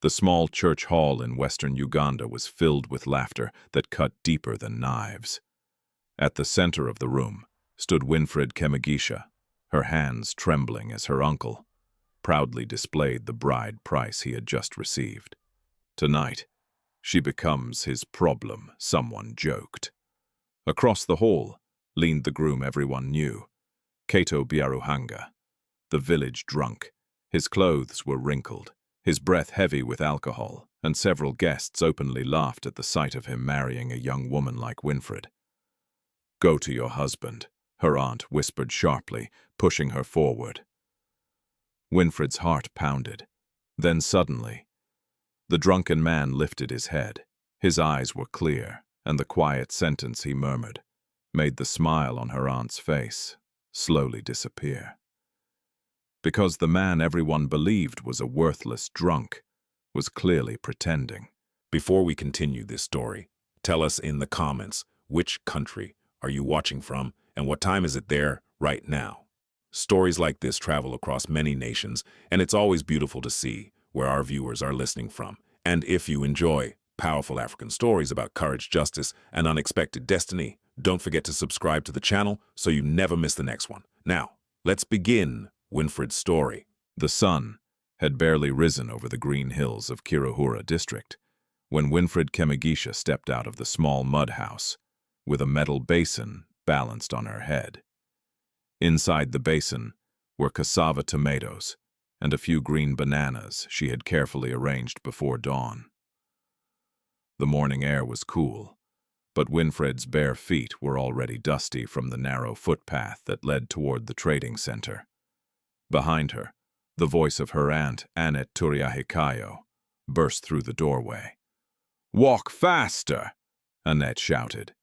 The small church hall in western Uganda was filled with laughter that cut deeper than knives. At the center of the room stood Winfred Kemigisha, her hands trembling as her uncle proudly displayed the bride price he had just received. Tonight, she becomes his problem, someone joked. Across the hall leaned the groom everyone knew, Kato Biaruhanga, the village drunk. His clothes were wrinkled, his breath heavy with alcohol, and several guests openly laughed at the sight of him marrying a young woman like Winfred. "Go to your husband," her aunt whispered sharply, pushing her forward. Winfred's heart pounded. Then suddenly, the drunken man lifted his head. His eyes were clear, and the quiet sentence he murmured made the smile on her aunt's face slowly disappear. Because the man everyone believed was a worthless drunk was clearly pretending. Before we continue this story, tell us in the comments which country are you watching from and what time is it there right now. Stories like this travel across many nations, and it's always beautiful to see where our viewers are listening from. And if you enjoy powerful African stories about courage, justice, and unexpected destiny, don't forget to subscribe to the channel so you never miss the next one. Now, let's begin Winfred's story. The sun had barely risen over the green hills of Kiruhura district when Winfred Kemigisha stepped out of the small mud house with a metal basin balanced on her head. Inside the basin were cassava tomatoes and a few green bananas she had carefully arranged before dawn. The morning air was cool, but Winfred's bare feet were already dusty from the narrow footpath that led toward the trading center. Behind her, the voice of her aunt, Annette Turiahikayo, burst through the doorway. "Walk faster!" Annette shouted.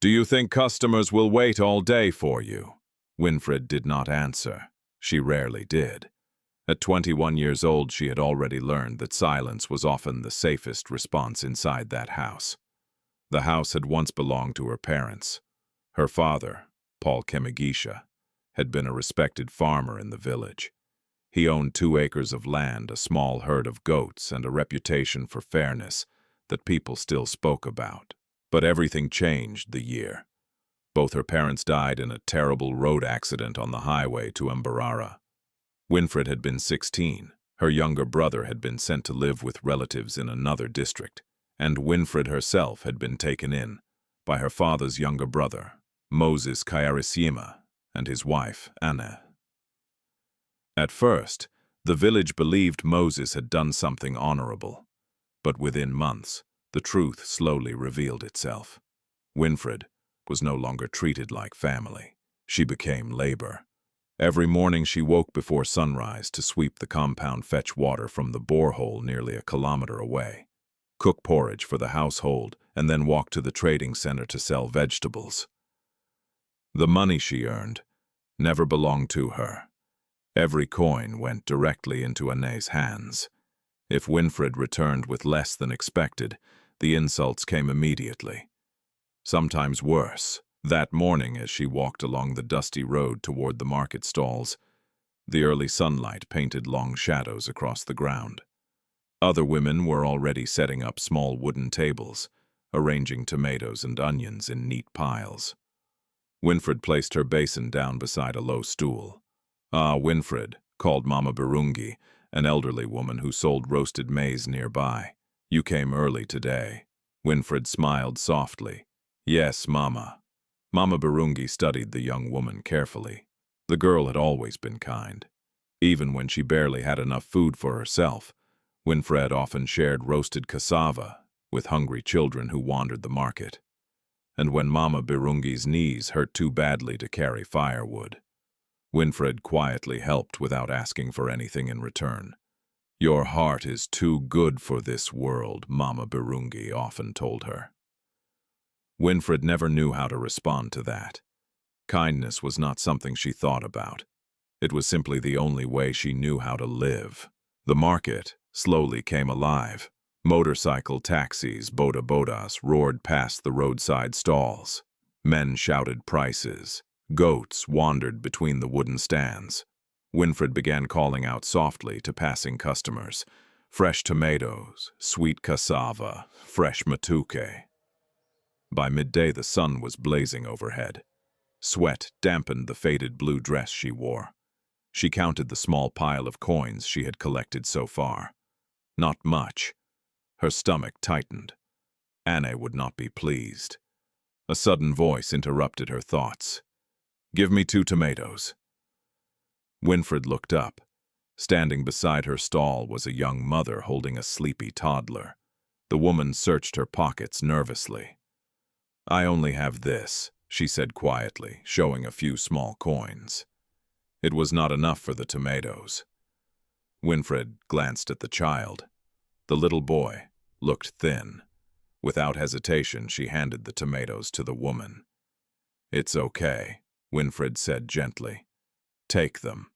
"Do you think customers will wait all day for you?" Winfred did not answer. She rarely did. At 21 years old, she had already learned that silence was often the safest response inside that house. The house had once belonged to her parents. Her father, Paul Kemigisha, had been a respected farmer in the village. He owned 2 acres of land, a small herd of goats, and a reputation for fairness that people still spoke about. But everything changed the year. Both her parents died in a terrible road accident on the highway to Mbarara. Winfred had been 16. Her younger brother had been sent to live with relatives in another district, and Winfred herself had been taken in by her father's younger brother, Moses Kairisima, and his wife, Anna. At first, the village believed Moses had done something honorable, but within months, the truth slowly revealed itself. Winfred was no longer treated like family. She became labor. Every morning she woke before sunrise to sweep the compound, fetch water from the borehole nearly a kilometer away, cook porridge for the household, and then walk to the trading center to sell vegetables. The money she earned never belonged to her. Every coin went directly into Anne's hands. If Winfred returned with less than expected, the insults came immediately. Sometimes worse. That morning, as she walked along the dusty road toward the market stalls, the early sunlight painted long shadows across the ground. Other women were already setting up small wooden tables, arranging tomatoes and onions in neat piles. Winfred placed her basin down beside a low stool. "Ah, Winfred," called Mama Birungi, an elderly woman who sold roasted maize nearby. "You came early today." Winfred smiled softly. "Yes, Mama." Mama Birungi studied the young woman carefully. The girl had always been kind. Even when she barely had enough food for herself, Winfred often shared roasted cassava with hungry children who wandered the market. And when Mama Birungi's knees hurt too badly to carry firewood, Winfred quietly helped without asking for anything in return. "Your heart is too good for this world," Mama Birungi often told her. Winfred never knew how to respond to that. Kindness was not something she thought about. It was simply the only way she knew how to live. The market slowly came alive. Motorcycle taxis, boda-bodas, roared past the roadside stalls. Men shouted prices. Goats wandered between the wooden stands. Winfred began calling out softly to passing customers. fresh tomatoes, sweet cassava, fresh matuke. By midday the sun was blazing overhead. Sweat dampened the faded blue dress she wore. She counted the small pile of coins she had collected so far. Not much. Her stomach tightened. Anne would not be pleased. A sudden voice interrupted her thoughts. "Give me 2 tomatoes." Winfred looked up. Standing beside her stall was a young mother holding a sleepy toddler. The woman searched her pockets nervously. "I only have this," she said quietly, showing a few small coins. It was not enough for the tomatoes. Winfred glanced at the child. The little boy looked thin. Without hesitation, she handed the tomatoes to the woman. "It's okay," Winfred said gently. "Take them."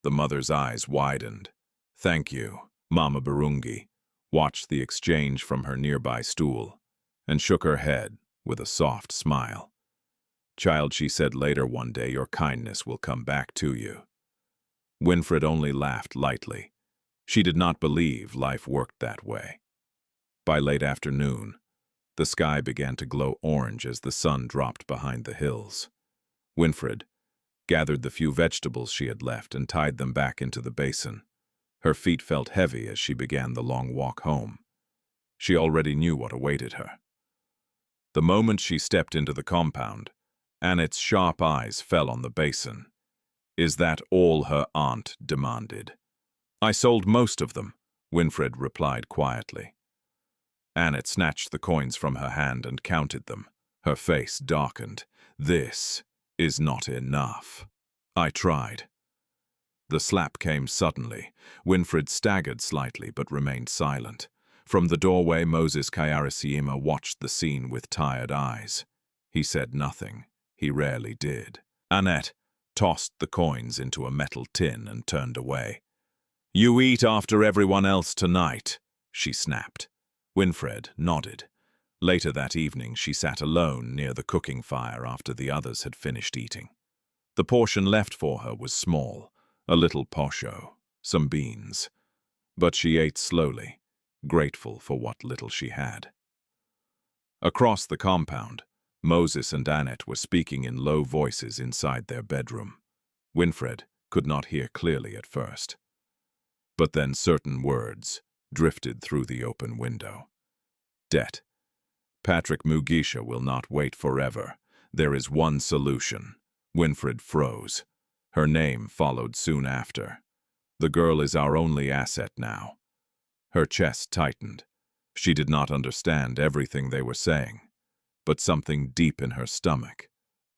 The mother's eyes widened. "Thank you." Mama Barungi watched the exchange from her nearby stool and shook her head with a soft smile. "Child," she said later one day, "your kindness will come back to you." Winfred only laughed lightly. She did not believe life worked that way. By late afternoon, the sky began to glow orange as the sun dropped behind the hills. Winfred gathered the few vegetables she had left and tied them back into the basin. Her feet felt heavy as she began the long walk home. She already knew what awaited her. The moment she stepped into the compound, Annette's sharp eyes fell on the basin. "Is that all?" her aunt demanded. "I sold most of them," Winfred replied quietly. Annette snatched the coins from her hand and counted them. Her face darkened. "This is not enough." "I tried." The slap came suddenly. Winfred staggered slightly but remained silent. From the doorway, Moses Kayarasiima watched the scene with tired eyes. He said nothing. He rarely did. Annette tossed the coins into a metal tin and turned away. "You eat after everyone else tonight," she snapped. Winfred nodded. Later that evening, she sat alone near the cooking fire after the others had finished eating. The portion left for her was small, a little posho, some beans. But she ate slowly, grateful for what little she had. Across the compound, Moses and Annette were speaking in low voices inside their bedroom. Winfred could not hear clearly at first. But then certain words drifted through the open window. "Debt. Patrick Mugisha will not wait forever. There is one solution." Winfred froze. Her name followed soon after. "The girl is our only asset now." Her chest tightened. She did not understand everything they were saying, but something deep in her stomach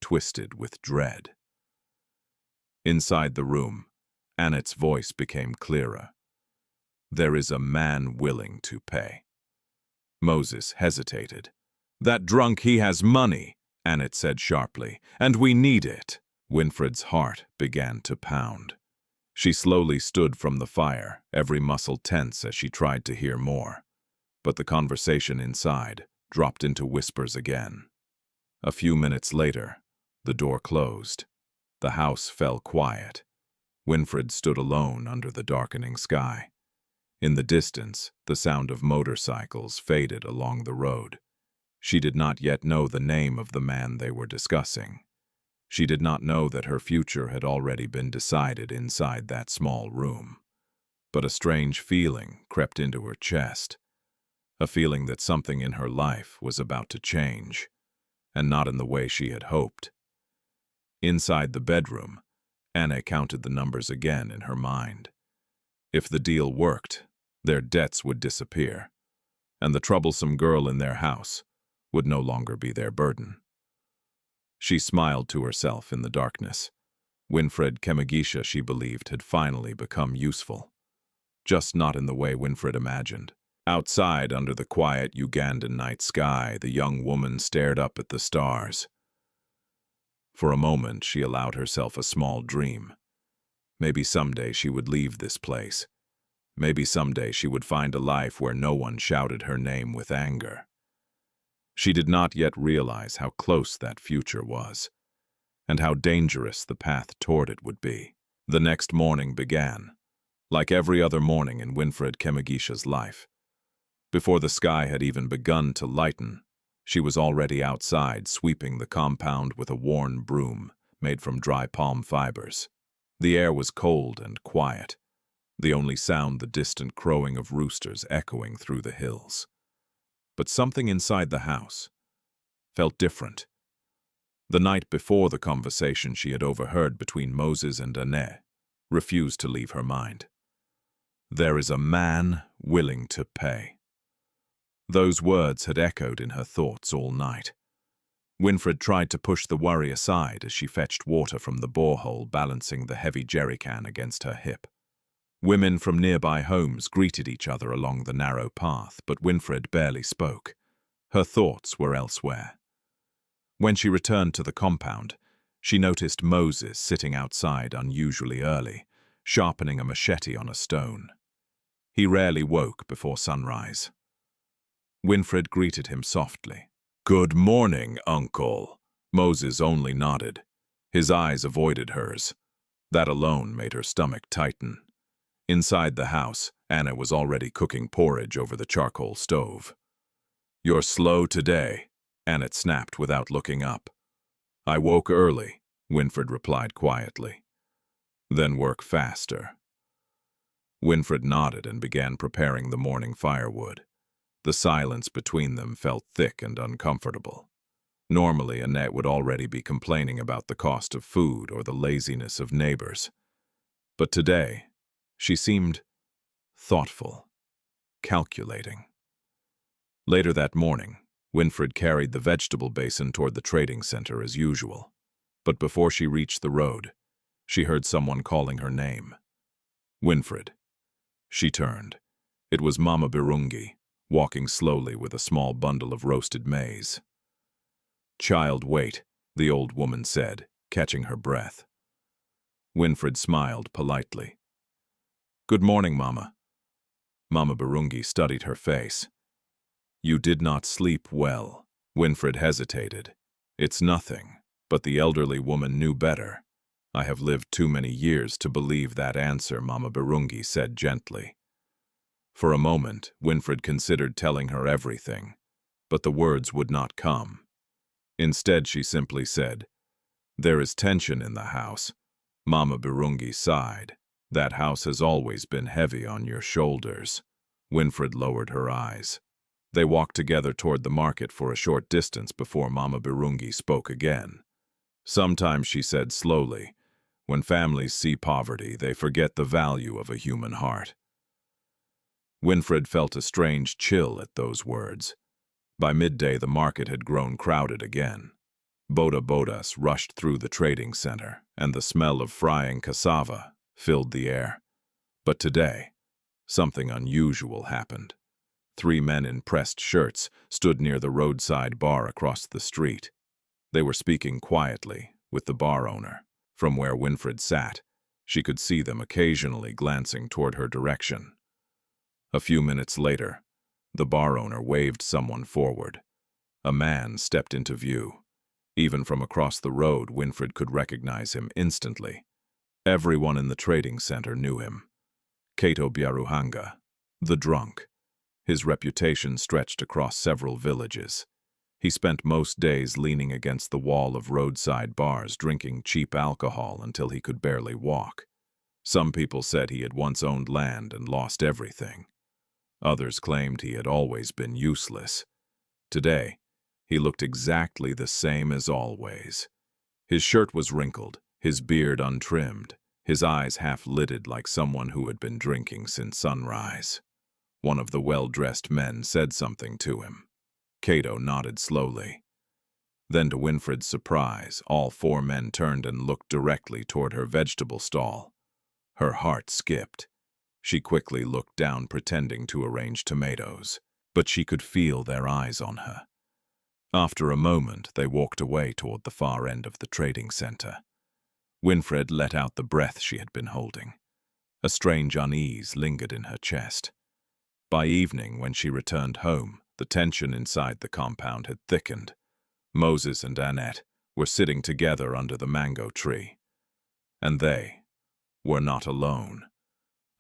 twisted with dread. Inside the room, Annette's voice became clearer. "There is a man willing to pay." Moses hesitated. "That drunk, he has money," Annette said sharply, "and we need it." Winfred's heart began to pound. She slowly stood from the fire, every muscle tense as she tried to hear more. But the conversation inside dropped into whispers again. A few minutes later, the door closed. The house fell quiet. Winfred stood alone under the darkening sky. In the distance, the sound of motorcycles faded along the road. She did not yet know the name of the man they were discussing. She did not know that her future had already been decided inside that small room. But a strange feeling crept into her chest, a feeling that something in her life was about to change, and not in the way she had hoped. Inside the bedroom, Anne counted the numbers again in her mind. If the deal worked, their debts would disappear, and the troublesome girl in their house would no longer be their burden. She smiled to herself in the darkness. Winfred Kemigisha, she believed, had finally become useful. Just not in the way Winfred imagined. Outside, under the quiet Ugandan night sky, the young woman stared up at the stars. For a moment, she allowed herself a small dream. Maybe someday she would leave this place. Maybe someday she would find a life where no one shouted her name with anger. She did not yet realize how close that future was, and how dangerous the path toward it would be. The next morning began. like every other morning in Winfred Kemigisha's life. Before the sky had even begun to lighten, she was already outside sweeping the compound with a worn broom made from dry palm fibers. The air was cold and quiet, the only sound the distant crowing of roosters echoing through the hills. But something inside the house felt different. The night before, the conversation she had overheard between Moses and Annette refused to leave her mind. "There is a man willing to pay." Those words had echoed in her thoughts all night. Winfred tried to push the worry aside as she fetched water from the borehole, balancing the heavy jerrycan against her hip. Women from nearby homes greeted each other along the narrow path, but Winfred barely spoke. Her thoughts were elsewhere. When she returned to the compound, she noticed Moses sitting outside unusually early, sharpening a machete on a stone. He rarely woke before sunrise. Winfred greeted him softly. "Good morning, Uncle." Moses only nodded. His eyes avoided hers. That alone made her stomach tighten. Inside the house, Anna was already cooking porridge over the charcoal stove. "You're slow today," Annette snapped without looking up. "I woke early," Winfred replied quietly. "Then work faster." Winfred nodded and began preparing the morning firewood. The silence between them felt thick and uncomfortable. Normally, Annette would already be complaining about the cost of food or the laziness of neighbors. But today, she seemed thoughtful, calculating. Later that morning, Winfred carried the vegetable basin toward the trading center as usual. But before she reached the road, she heard someone calling her name. "Winfred." She turned. It was Mama Birungi, walking slowly with a small bundle of roasted maize. "Child, wait," the old woman said, catching her breath. Winfred smiled politely. "Good morning, Mama." Mama Birungi studied her face. "You did not sleep well." Winfred hesitated. "It's nothing," but the elderly woman knew better. "I have lived too many years to believe that answer," Mama Birungi said gently. For a moment, Winfred considered telling her everything, but the words would not come. Instead, she simply said, "There is tension in the house." Mama Birungi sighed. "That house has always been heavy on your shoulders." Winfred lowered her eyes. They walked together toward the market for a short distance before Mama Birungi spoke again. "Sometimes," she said slowly, "when families see poverty, they forget the value of a human heart." Winfred felt a strange chill at those words. By midday, the market had grown crowded again. Bodas rushed through the trading center, and the smell of frying cassava filled the air. But today, something unusual happened. 3 men in pressed shirts stood near the roadside bar across the street. They were speaking quietly with the bar owner. From where Winfred sat, she could see them occasionally glancing toward her direction. A few minutes later, the bar owner waved someone forward. A man stepped into view. Even from across the road, Winfred could recognize him instantly. Everyone in the trading center knew him. Kato Byaruhanga, the drunk. His reputation stretched across several villages. He spent most days leaning against the wall of roadside bars, drinking cheap alcohol until he could barely walk. Some people said he had once owned land and lost everything. Others claimed he had always been useless. Today, he looked exactly the same as always. His shirt was wrinkled, his beard untrimmed, his eyes half-lidded like someone who had been drinking since sunrise. One of the well-dressed men said something to him. Cato nodded slowly. Then, to Winfred's surprise, all 4 men turned and looked directly toward her vegetable stall. Her heart skipped. She quickly looked down, pretending to arrange tomatoes, but she could feel their eyes on her. After a moment, they walked away toward the far end of the trading center. Winfred let out the breath she had been holding. A strange unease lingered in her chest. By evening, when she returned home, the tension inside the compound had thickened. Moses and Annette were sitting together under the mango tree. And they were not alone.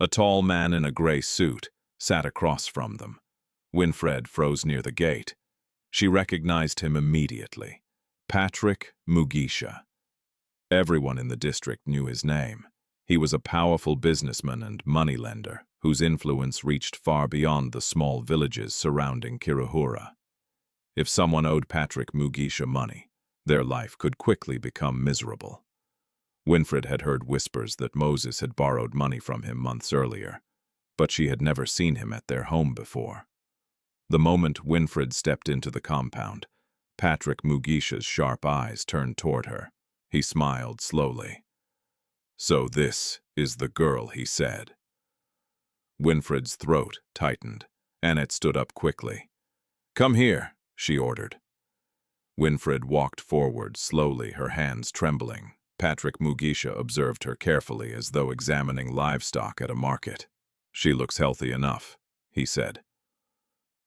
A tall man in a gray suit sat across from them. Winfred froze near the gate. She recognized him immediately. Patrick Mugisha. Everyone in the district knew his name. He was a powerful businessman and moneylender whose influence reached far beyond the small villages surrounding Kirahura. If someone owed Patrick Mugisha money, their life could quickly become miserable. Winfred had heard whispers that Moses had borrowed money from him months earlier, but she had never seen him at their home before. The moment Winfred stepped into the compound, Patrick Mugisha's sharp eyes turned toward her. He smiled slowly. "So this is the girl," he said. Winfred's throat tightened. Annette stood up quickly. "Come here," she ordered. Winfred walked forward slowly, her hands trembling. Patrick Mugisha observed her carefully as though examining livestock at a market. "She looks healthy enough," he said.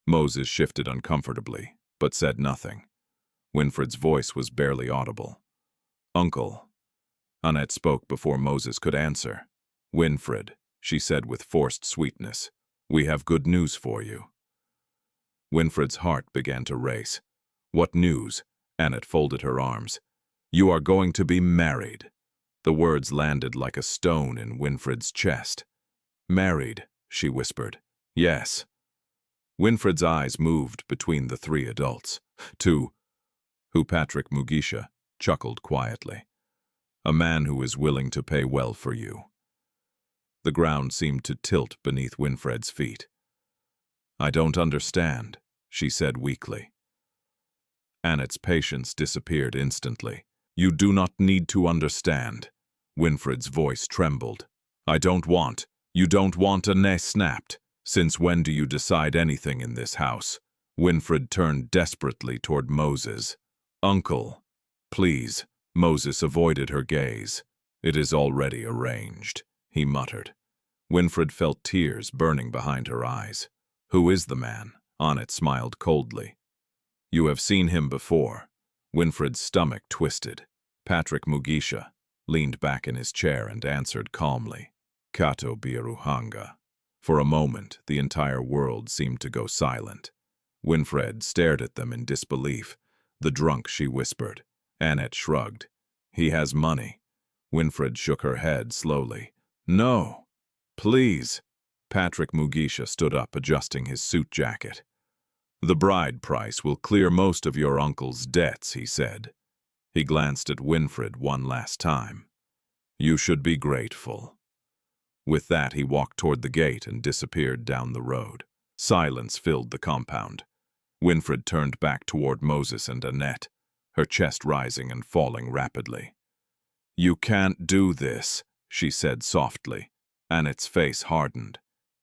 Moses shifted uncomfortably, but said nothing. Winfred's voice was barely audible. "Uncle." Annette spoke before Moses could answer. "Winfred," she said with forced sweetness, "we have good news for you." Winfred's heart began to race. "What news?" Annette folded her arms. "You are going to be married." The words landed like a stone in Winfred's chest. "Married," she whispered. "Yes." Winfred's eyes moved between the three adults. "To who?" Patrick Mugisha chuckled quietly. "A man who is willing to pay well for you." The ground seemed to tilt beneath Winfred's feet. "I don't understand," she said weakly. Annette's patience disappeared instantly. "You do not need to understand." Winfred's voice trembled. You don't want," Annette snapped. "Since when do you decide anything in this house?" Winfred turned desperately toward Moses. "Uncle, please." Moses avoided her gaze. "It is already arranged," he muttered. Winfred felt tears burning behind her eyes. "Who is the man?" Annette smiled coldly. "You have seen him before." Winfred's stomach twisted. Patrick Mugisha leaned back in his chair and answered calmly, "Kato Biaruhanga." For a moment, the entire world seemed to go silent. Winfred stared at them in disbelief. "The drunk," she whispered. Annette shrugged. "He has money." Winfred shook her head slowly. "No, please." Patrick Mugisha stood up, adjusting his suit jacket. "The bride price will clear most of your uncle's debts," he said. He glanced at Winfred one last time. "You should be grateful." With that, he walked toward the gate and disappeared down the road. Silence filled the compound. Winfred turned back toward Moses and Annette, her chest rising and falling rapidly. "You can't do this," she said softly. Annette's face hardened.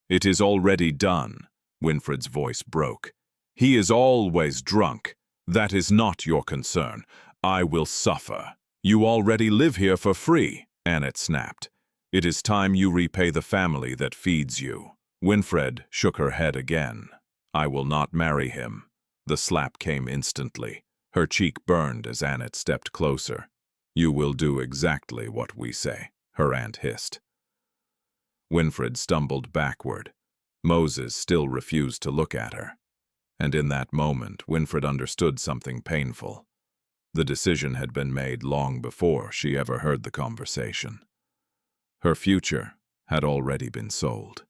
"It is already done." Winfred's voice broke. "He is always drunk. That is not your concern. I will suffer." "You already live here for free," Annette snapped. "It is time you repay the family that feeds you." Winfred shook her head again. "I will not marry him." The slap came instantly. Her cheek burned as Annette stepped closer. "You will do exactly what we say," her aunt hissed. Winfred stumbled backward. Moses still refused to look at her. And in that moment, Winfred understood something painful. The decision had been made long before she ever heard the conversation. Her future had already been sold.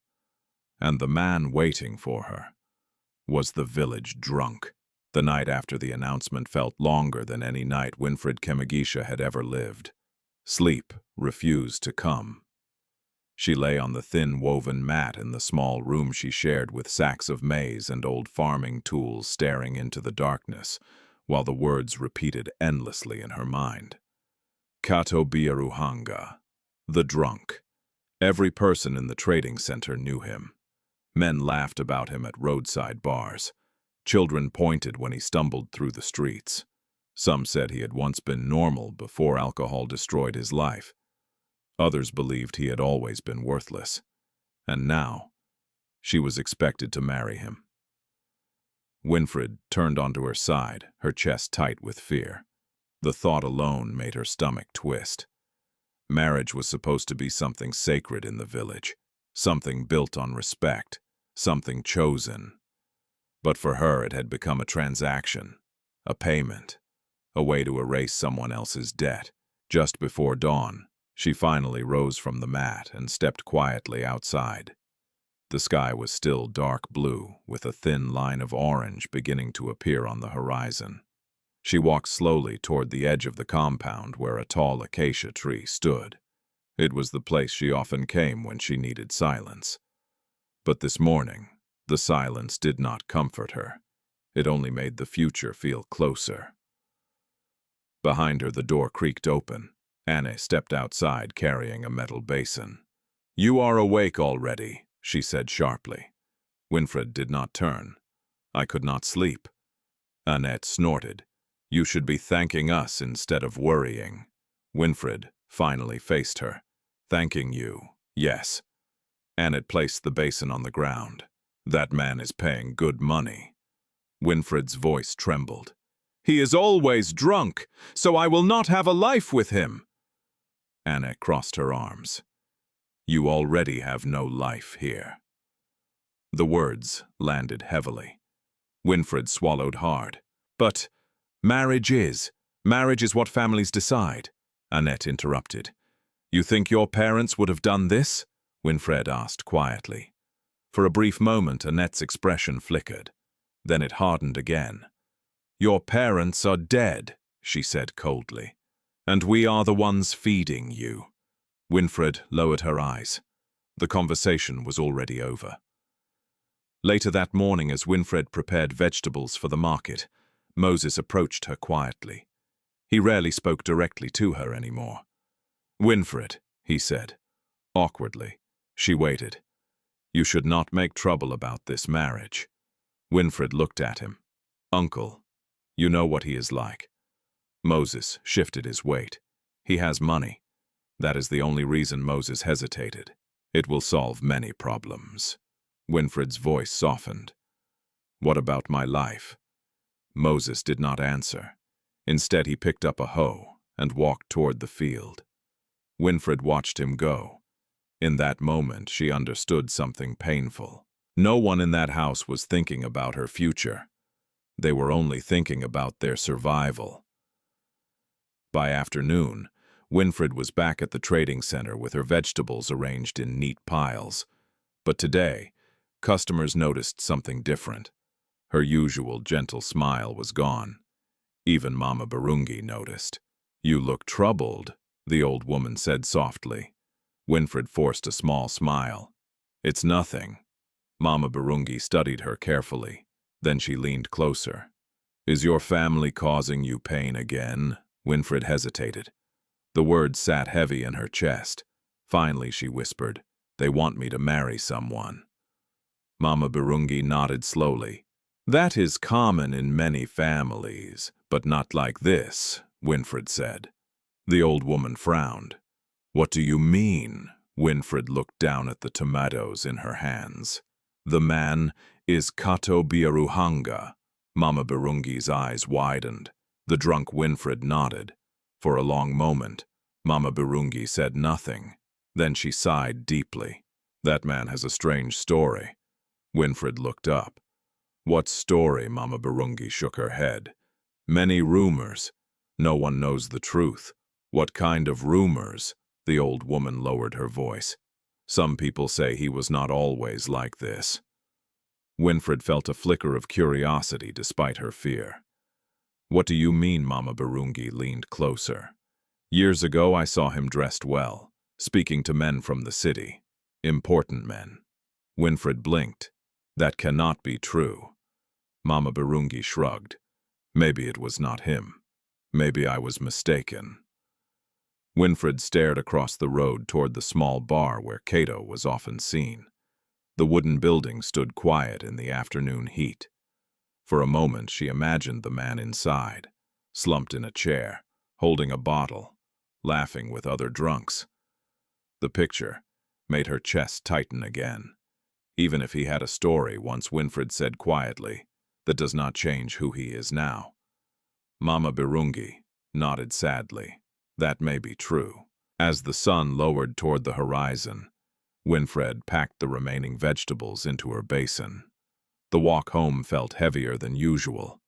And the man waiting for her was the village drunk. The night after the announcement felt longer than any night Winfred Kemigisha had ever lived. Sleep refused to come. She lay on the thin woven mat in the small room she shared with sacks of maize and old farming tools, staring into the darkness, while the words repeated endlessly in her mind. Kato Biaruhanga, the drunk. Every person in the trading center knew him. Men laughed about him at roadside bars. Children pointed when he stumbled through the streets. Some said he had once been normal before alcohol destroyed his life. Others believed he had always been worthless. And now, she was expected to marry him. Winfred turned onto her side, her chest tight with fear. The thought alone made her stomach twist. Marriage was supposed to be something sacred in the village. something built on respect, something chosen. But for her it had become a transaction, a payment, a way to erase someone else's debt. Just before dawn, she finally rose from the mat and stepped quietly outside. The sky was still dark blue, with a thin line of orange beginning to appear on the horizon. She walked slowly toward the edge of the compound where a tall acacia tree stood. It was the place she often came when she needed silence. But this morning, the silence did not comfort her. It only made the future feel closer. Behind her, the door creaked open. Anne stepped outside carrying a metal basin. "You are awake already," she said sharply. Winfred did not turn. "I could not sleep." Annette snorted. "You should be thanking us instead of worrying." Winfred finally faced her. "Thanking you, yes." Annette placed the basin on the ground. "That man is paying good money." Winfred's voice trembled. "He is always drunk, so I will not have a life with him." Anne crossed her arms. "You already have no life here." The words landed heavily. Winfred swallowed hard. "But marriage is what families decide," Annette interrupted. "You think your parents would have done this?" Winfred asked quietly. For a brief moment, Annette's expression flickered. Then it hardened again. "Your parents are dead," she said coldly, "and we are the ones feeding you." Winfred lowered her eyes. The conversation was already over. Later that morning, as Winfred prepared vegetables for the market, Moses approached her quietly. He rarely spoke directly to her anymore. "Winfred," he said. Awkwardly, she waited. "You should not make trouble about this marriage." Winfred looked at him. "Uncle, you know what he is like." Moses shifted his weight. "He has money." That is the only reason Moses hesitated. "It will solve many problems." Winfred's voice softened. "What about my life?" Moses did not answer. Instead, he picked up a hoe and walked toward the field. Winfred watched him go. In that moment, she understood something painful. No one in that house was thinking about her future. They were only thinking about their survival. By afternoon, Winfred was back at the trading center with her vegetables arranged in neat piles. But today, customers noticed something different. Her usual gentle smile was gone. Even Mama Barungi noticed. "You look troubled," the old woman said softly. Winfred forced a small smile. "It's nothing." Mama Barungi studied her carefully. Then she leaned closer. "Is your family causing you pain again?" Winfred hesitated. The words sat heavy in her chest. Finally, she whispered, "They want me to marry someone." Mama Barungi nodded slowly. "That is common in many families, but not like this," Winfred said. The old woman frowned. "What do you mean?" Winfred looked down at the tomatoes in her hands. "The man is Kato Biaruhanga." Mama Barungi's eyes widened. The drunk Winfred nodded. For a long moment, Mama Barungi said nothing. Then she sighed deeply. "That man has a strange story." Winfred looked up. "What story?" Mama Barungi shook her head. "Many rumors. No one knows the truth." "What kind of rumors?" The old woman lowered her voice. "Some people say he was not always like this." Winfred felt a flicker of curiosity despite her fear. "What do you mean?" Mama Barungi leaned closer. "Years ago I saw him dressed well, speaking to men from the city. Important men." Winfred blinked. "That cannot be true." Mama Barungi shrugged. "Maybe it was not him. Maybe I was mistaken." Winfred stared across the road toward the small bar where Cato was often seen. The wooden building stood quiet in the afternoon heat. For a moment she imagined the man inside, slumped in a chair, holding a bottle, laughing with other drunks. The picture made her chest tighten again. Even if he had a story, once Winfred said quietly, that does not change who he is now. Mama Barungi nodded sadly. That may be true. As the sun lowered toward the horizon, Winfred packed the remaining vegetables into her basin. The walk home felt heavier than usual.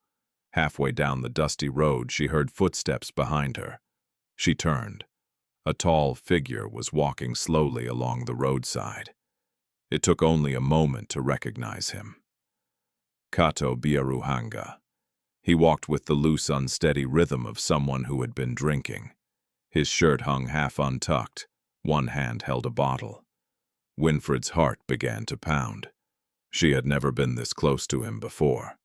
Halfway down the dusty road, she heard footsteps behind her. She turned. A tall figure was walking slowly along the roadside. It took only a moment to recognize him. Kato Biaruhanga. He walked with the loose, unsteady rhythm of someone who had been drinking. His shirt hung half untucked. One hand held a bottle. Winfred's heart began to pound. She had never been this close to him before.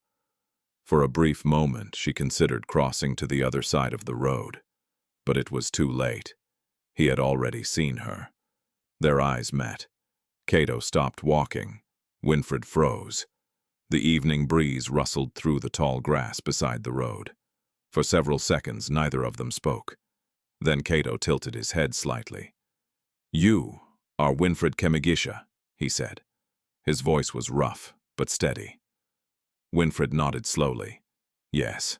For a brief moment, she considered crossing to the other side of the road. But it was too late. He had already seen her. Their eyes met. Kato stopped walking. Winfred froze. The evening breeze rustled through the tall grass beside the road. For several seconds, neither of them spoke. Then Kato tilted his head slightly. "You are Winfred Kemigisha," he said. His voice was rough, but steady. Winfred nodded slowly. "Yes."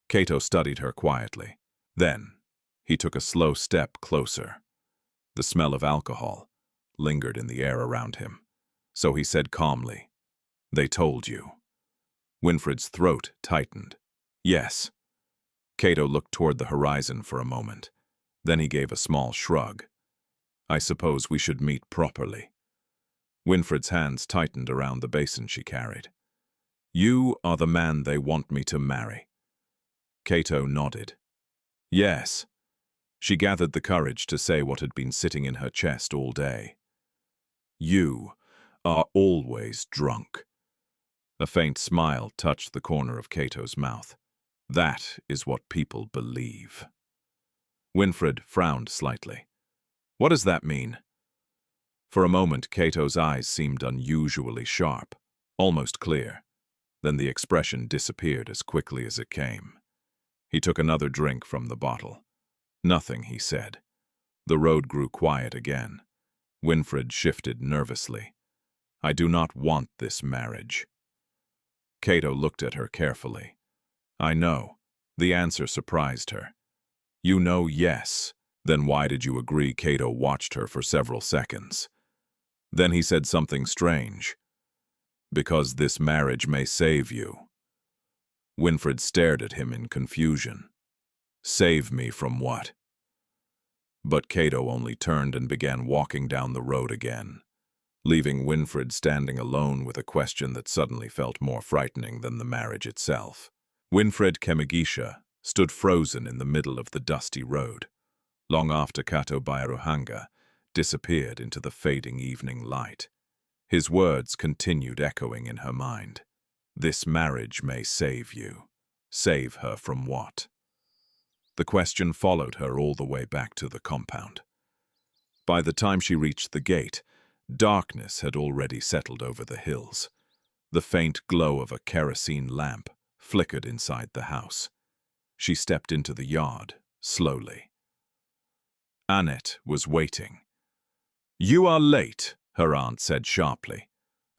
Kato studied her quietly. Then, he took a slow step closer. The smell of alcohol lingered in the air around him. So he said calmly, "They told you." Winfred's throat tightened. "Yes." Kato looked toward the horizon for a moment. Then he gave a small shrug. "I suppose we should meet properly." Winfred's hands tightened around the basin she carried. "You are the man they want me to marry." Kato nodded. "Yes." She gathered the courage to say what had been sitting in her chest all day. "You are always drunk." A faint smile touched the corner of Kato's mouth. "That is what people believe." Winfred frowned slightly. "What does that mean?" For a moment, Kato's eyes seemed unusually sharp, almost clear. Then the expression disappeared as quickly as it came. He took another drink from the bottle. "Nothing," he said. The road grew quiet again. Winfred shifted nervously. "I do not want this marriage." Kato looked at her carefully. "I know." The answer surprised her. "You know, yes. Then why did you agree?" Kato watched her for several seconds. Then he said something strange. "Because this marriage may save you." Winfred stared at him in confusion. "Save me from what?" But Kato only turned and began walking down the road again, leaving Winfred standing alone with a question that suddenly felt more frightening than the marriage itself. Winfred Kemigisha stood frozen in the middle of the dusty road, long after Kato Biaruhanga disappeared into the fading evening light. His words continued echoing in her mind. "This marriage may save you." Save her from what? The question followed her all the way back to the compound. By the time she reached the gate, darkness had already settled over the hills. The faint glow of a kerosene lamp flickered inside the house. She stepped into the yard, slowly. Annette was waiting. "You are late," her aunt said sharply.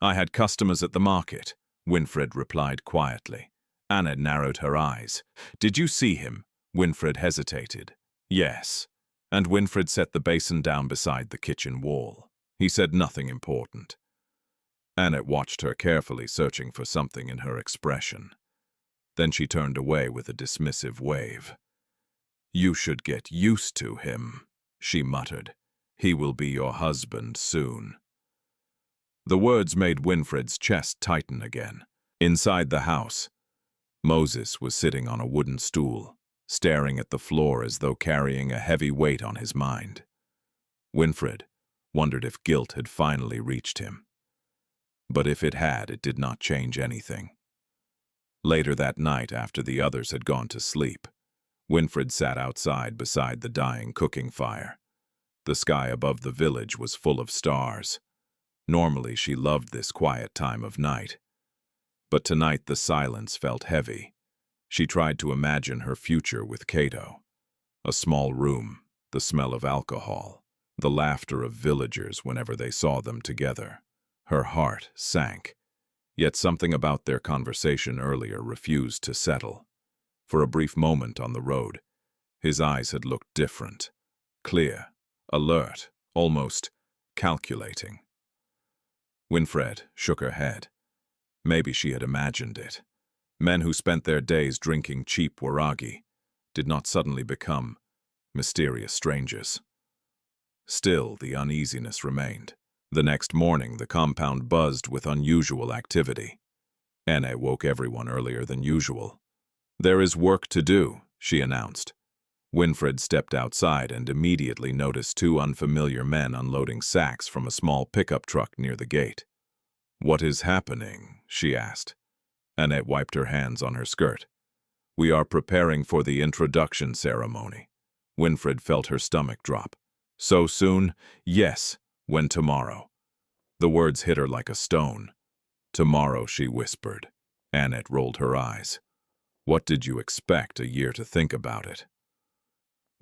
"I had customers at the market," Winfred replied quietly. Annette narrowed her eyes. "Did you see him?" Winfred hesitated. "Yes." And Winfred set the basin down beside the kitchen wall. He said nothing important. Annette watched her carefully, searching for something in her expression. Then she turned away with a dismissive wave. "You should get used to him," she muttered. "He will be your husband soon." The words made Winfred's chest tighten again. Inside the house, Moses was sitting on a wooden stool, staring at the floor as though carrying a heavy weight on his mind. Winfred wondered if guilt had finally reached him. But if it had, it did not change anything. Later that night, after the others had gone to sleep, Winfred sat outside beside the dying cooking fire. The sky above the village was full of stars. Normally, she loved this quiet time of night. But tonight the silence felt heavy. She tried to imagine her future with Kato. A small room, the smell of alcohol, the laughter of villagers whenever they saw them together. Her heart sank. Yet something about their conversation earlier refused to settle. For a brief moment on the road, his eyes had looked different. Clear, alert, almost calculating. Winfred shook her head. Maybe she had imagined it. Men who spent their days drinking cheap wuragi did not suddenly become mysterious strangers. Still, the uneasiness remained. The next morning, the compound buzzed with unusual activity. Anne woke everyone earlier than usual. "There is work to do," she announced. Winfred stepped outside and immediately noticed two unfamiliar men unloading sacks from a small pickup truck near the gate. "What is happening?" she asked. Annette wiped her hands on her skirt. "We are preparing for the introduction ceremony." Winfred felt her stomach drop. "So soon?" "Yes, when tomorrow." The words hit her like a stone. "Tomorrow," she whispered. Annette rolled her eyes. "What did you expect, a year to think about it?"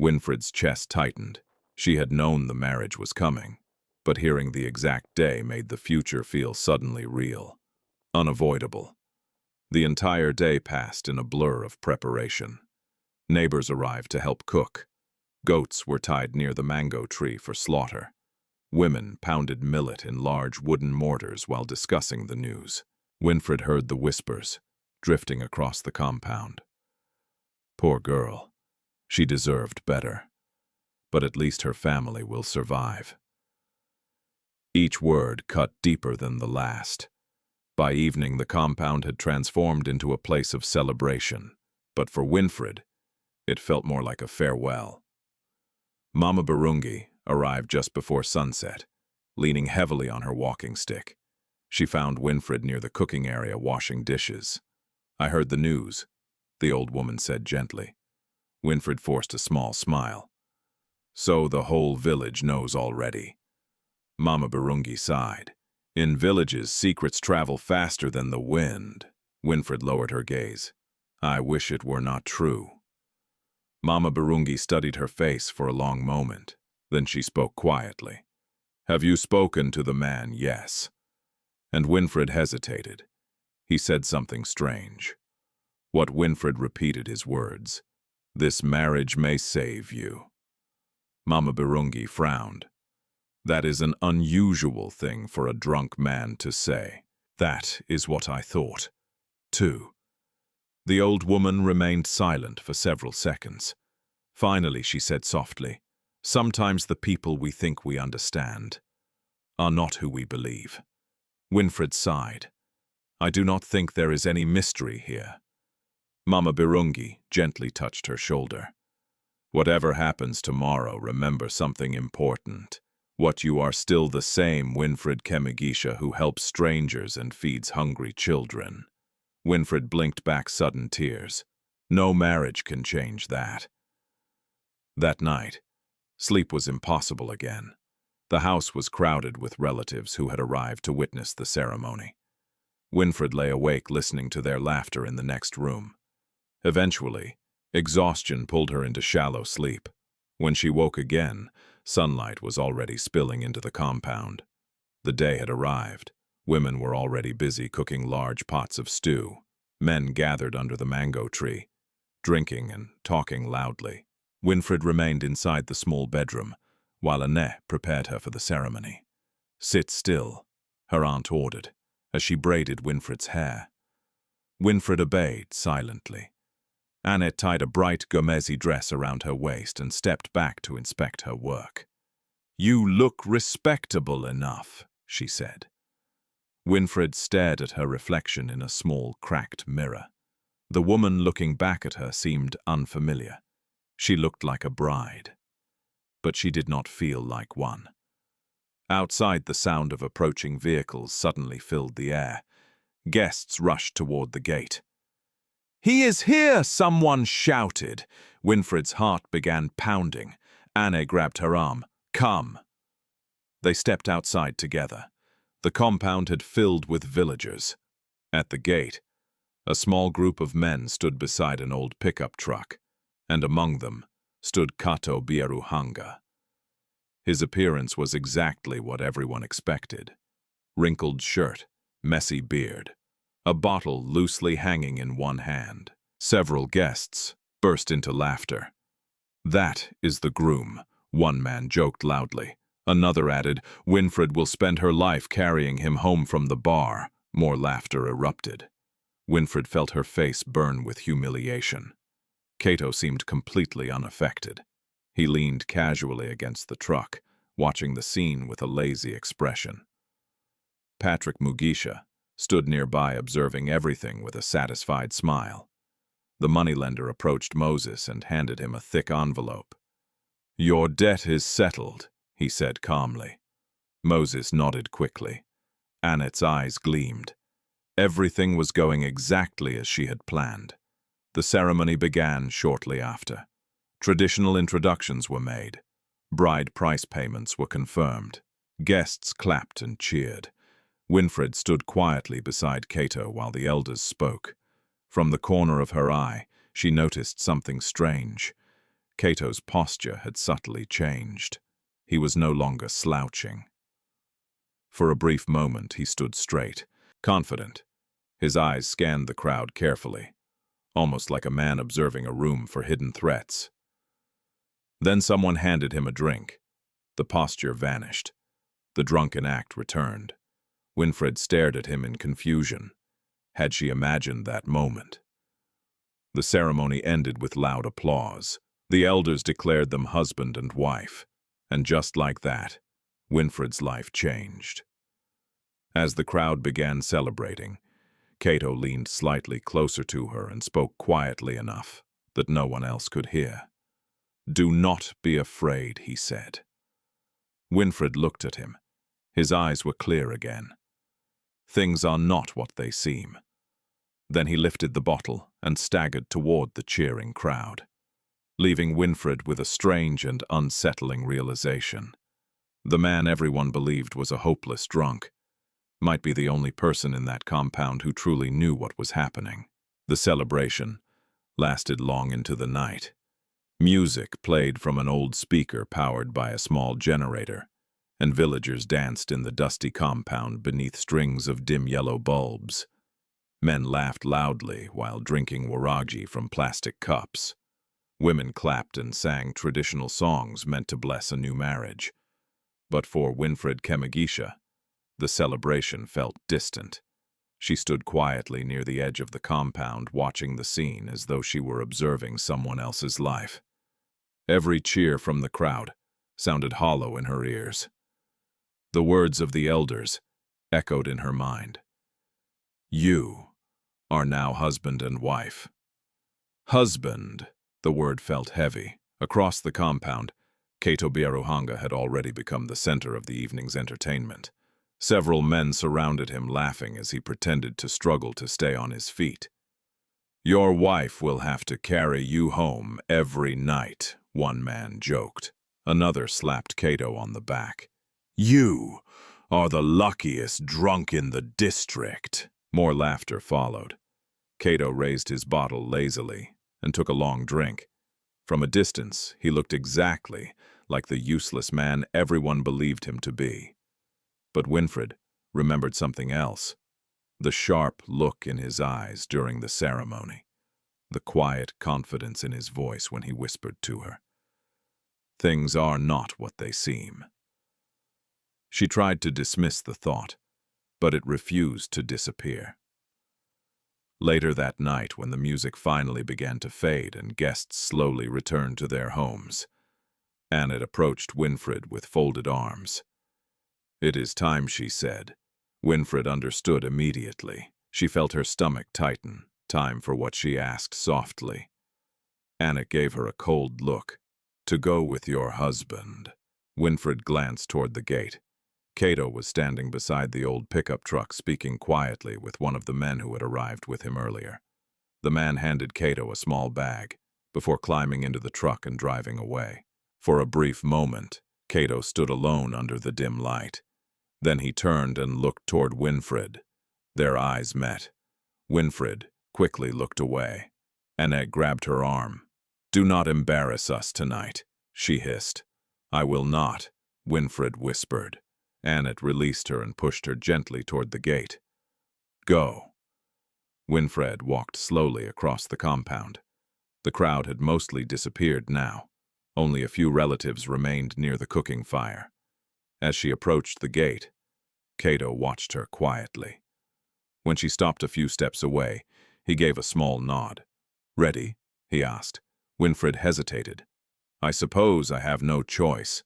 Winfred's chest tightened. She had known the marriage was coming, but hearing the exact day made the future feel suddenly real, unavoidable. The entire day passed in a blur of preparation. Neighbors arrived to help cook. Goats were tied near the mango tree for slaughter. Women pounded millet in large wooden mortars while discussing the news. Winfred heard the whispers, drifting across the compound. Poor girl. She deserved better. But at least her family will survive. Each word cut deeper than the last. By evening, the compound had transformed into a place of celebration. But for Winfred, it felt more like a farewell. Mama Barungi arrived just before sunset, leaning heavily on her walking stick. She found Winfred near the cooking area washing dishes. "I heard the news," the old woman said gently. Winfred forced a small smile. "So the whole village knows already." Mama Barungi sighed. "In villages, secrets travel faster than the wind." Winfred lowered her gaze. "I wish it were not true." Mama Barungi studied her face for a long moment. Then she spoke quietly. "Have you spoken to the man?" "Yes." And Winfred hesitated. He said something strange. What Winfred repeated his words. "This marriage may save you." Mama Barungi frowned. "That is an unusual thing for a drunk man to say." "That is what I thought, too." The old woman remained silent for several seconds. Finally, she said softly, "Sometimes the people we think we understand are not who we believe." Winfred sighed. "I do not think there is any mystery here." Mama Barungi gently touched her shoulder. "Whatever happens tomorrow, remember something important. What you are still the same Winfred Kemigisha who helps strangers and feeds hungry children." Winfred blinked back sudden tears. "No marriage can change that." That night, sleep was impossible again. The house was crowded with relatives who had arrived to witness the ceremony. Winfred lay awake listening to their laughter in the next room. Eventually, exhaustion pulled her into shallow sleep. When she woke again, sunlight was already spilling into the compound. The day had arrived. Women were already busy cooking large pots of stew. Men gathered under the mango tree, drinking and talking loudly. Winfred remained inside the small bedroom, while Annette prepared her for the ceremony. "Sit still," her aunt ordered, as she braided Winfred's hair. Winfred obeyed silently. Annette tied a bright gomesi dress around her waist and stepped back to inspect her work. "You look respectable enough," she said. Winfred stared at her reflection in a small, cracked mirror. The woman looking back at her seemed unfamiliar. She looked like a bride, but she did not feel like one. Outside, the sound of approaching vehicles suddenly filled the air. Guests rushed toward the gate. "He is here!" someone shouted. Winfred's heart began pounding. Anne grabbed her arm. "Come." They stepped outside together. The compound had filled with villagers. At the gate, a small group of men stood beside an old pickup truck, and among them stood Kato Biaruhanga. His appearance was exactly what everyone expected. Wrinkled shirt, messy beard, a bottle loosely hanging in one hand. Several guests burst into laughter. "That is the groom," one man joked loudly. Another added, "Winfred will spend her life carrying him home from the bar." More laughter erupted. Winfred felt her face burn with humiliation. Cato seemed completely unaffected. He leaned casually against the truck, watching the scene with a lazy expression. Patrick Mugisha stood nearby observing everything with a satisfied smile. The moneylender approached Moses and handed him a thick envelope. "Your debt is settled," he said calmly. Moses nodded quickly. Annette's eyes gleamed. Everything was going exactly as she had planned. The ceremony began shortly after. Traditional introductions were made. Bride price payments were confirmed. Guests clapped and cheered. Winfred stood quietly beside Cato while the elders spoke. From the corner of her eye, she noticed something strange. Cato's posture had subtly changed. He was no longer slouching. For a brief moment, he stood straight, confident. His eyes scanned the crowd carefully, almost like a man observing a room for hidden threats. Then someone handed him a drink. The posture vanished. The drunken act returned. Winfred stared at him in confusion. Had she imagined that moment? The ceremony ended with loud applause. The elders declared them husband and wife. And just like that, Winfred's life changed. As the crowd began celebrating, Cato leaned slightly closer to her and spoke quietly enough that no one else could hear. "Do not be afraid," he said. Winfred looked at him. His eyes were clear again. "Things are not what they seem." Then he lifted the bottle and staggered toward the cheering crowd, leaving Winfred with a strange and unsettling realization. The man everyone believed was a hopeless drunk might be the only person in that compound who truly knew what was happening. The celebration lasted long into the night. Music played from an old speaker powered by a small generator, and villagers danced in the dusty compound beneath strings of dim yellow bulbs. Men laughed loudly while drinking waraji from plastic cups. Women clapped and sang traditional songs meant to bless a new marriage. But for Winfred Kemigisha, the celebration felt distant. She stood quietly near the edge of the compound, watching the scene as though she were observing someone else's life. Every cheer from the crowd sounded hollow in her ears. The words of the elders echoed in her mind. "You are now husband and wife." Husband, the word felt heavy. Across the compound, Cato Biaruhanga had already become the center of the evening's entertainment. Several men surrounded him, laughing as he pretended to struggle to stay on his feet. "Your wife will have to carry you home every night," one man joked. Another slapped Cato on the back. "You are the luckiest drunk in the district." More laughter followed. Cato raised his bottle lazily and took a long drink. From a distance, he looked exactly like the useless man everyone believed him to be. But Winfred remembered something else. The sharp look in his eyes during the ceremony. The quiet confidence in his voice when he whispered to her. Things are not what they seem. She tried to dismiss the thought, but it refused to disappear. Later that night, when the music finally began to fade and guests slowly returned to their homes, Annette approached Winfred with folded arms. "It is time," she said. Winfred understood immediately. She felt her stomach tighten. Time for what she asked softly. Annette gave her a cold look. "To go with your husband." Winfred glanced toward the gate. Cato was standing beside the old pickup truck, speaking quietly with one of the men who had arrived with him earlier. The man handed Cato a small bag before climbing into the truck and driving away. For a brief moment, Cato stood alone under the dim light. Then he turned and looked toward Winfred. Their eyes met. Winfred quickly looked away. Annette grabbed her arm. "Do not embarrass us tonight," she hissed. "I will not," Winfred whispered. Annette released her and pushed her gently toward the gate. "Go." Winfred walked slowly across the compound. The crowd had mostly disappeared now. Only a few relatives remained near the cooking fire. As she approached the gate, Cato watched her quietly. When she stopped a few steps away, he gave a small nod. "Ready?" he asked. Winfred hesitated. "I suppose I have no choice."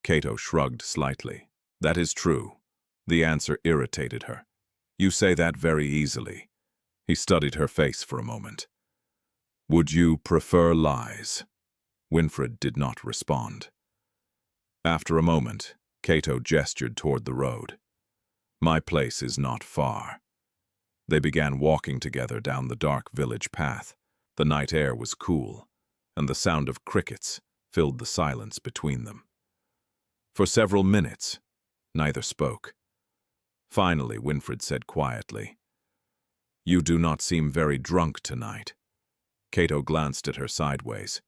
Cato shrugged slightly. "That is true." The answer irritated her. "You say that very easily." He studied her face for a moment. "Would you prefer lies?" Winfred did not respond. After a moment, Cato gestured toward the road. "My place is not far." They began walking together down the dark village path. The night air was cool, and the sound of crickets filled the silence between them. For several minutes, neither spoke. Finally, Winfred said quietly, "You do not seem very drunk tonight." Cato glanced at her sideways.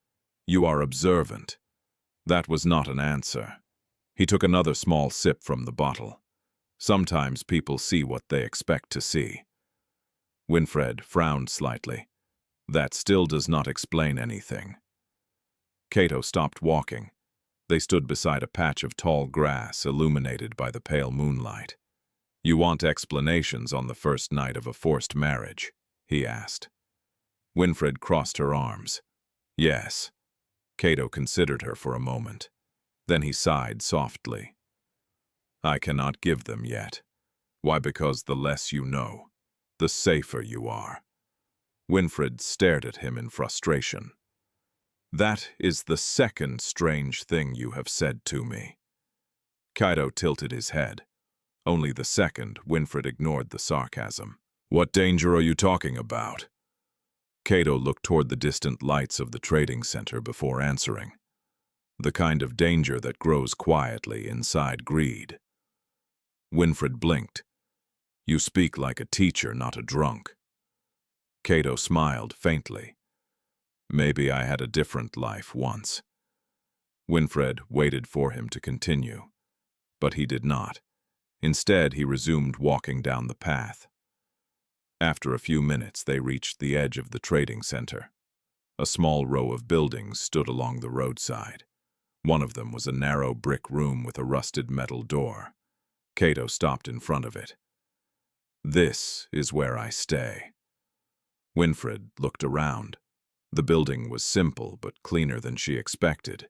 "You are observant." That was not an answer. He took another small sip from the bottle. Sometimes people see what they expect to see. Winfred frowned slightly. "That still does not explain anything." Cato stopped walking. They stood beside a patch of tall grass illuminated by the pale moonlight. "You want explanations on the first night of a forced marriage?" he asked. Winfred crossed her arms. "Yes." Cato considered her for a moment. Then he sighed softly. "I cannot give them yet. Why? Because the less you know, the safer you are." Winfred stared at him in frustration. "That is the second strange thing you have said to me." Cato tilted his head. Only the second. Winfred ignored the sarcasm. "What danger are you talking about?" Cato looked toward the distant lights of the trading center before answering. "The kind of danger that grows quietly inside greed." Winfred blinked. "You speak like a teacher, not a drunk." Cato smiled faintly. "Maybe I had a different life once." Winfred waited for him to continue, but he did not. Instead, he resumed walking down the path. After a few minutes, they reached the edge of the trading center. A small row of buildings stood along the roadside. One of them was a narrow brick room with a rusted metal door. Cato stopped in front of it. "This is where I stay." Winfred looked around. The building was simple but cleaner than she expected.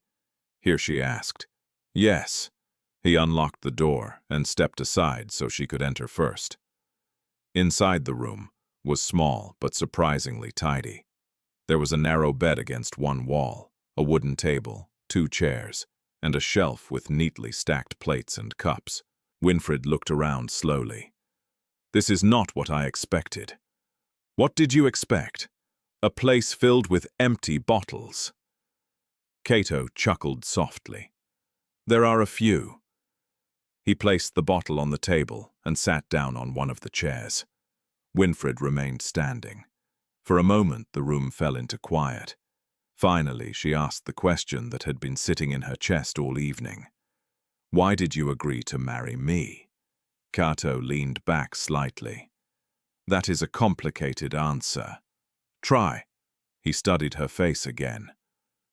Here she asked. "Yes." He unlocked the door and stepped aside so she could enter first. Inside the room was small but surprisingly tidy. There was a narrow bed against one wall, a wooden table, 2 chairs, and a shelf with neatly stacked plates and cups. Winfred looked around slowly. "This is not what I expected." "What did you expect? A place filled with empty bottles." Cato chuckled softly. "There are a few." He placed the bottle on the table and sat down on one of the chairs. Winfred remained standing. For a moment, the room fell into quiet. Finally, she asked the question that had been sitting in her chest all evening. "Why did you agree to marry me?" Cato leaned back slightly. "That is a complicated answer." "Try." He studied her face again.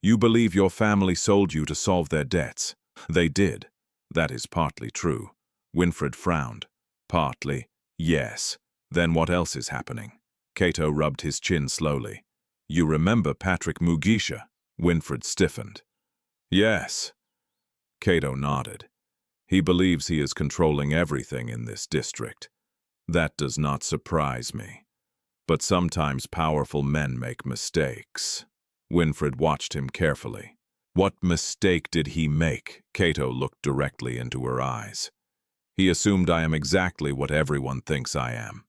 "You believe your family sold you to solve their debts." "They did." "That is partly true." Winfred frowned. "Partly, yes. Then what else is happening?" Cato rubbed his chin slowly. "You remember Patrick Mugisha?" Winfred stiffened. "Yes." Cato nodded. "He believes he is controlling everything in this district. That does not surprise me. But sometimes powerful men make mistakes." Winfred watched him carefully. "What mistake did he make?" Cato looked directly into her eyes. "He assumed I am exactly what everyone thinks I am."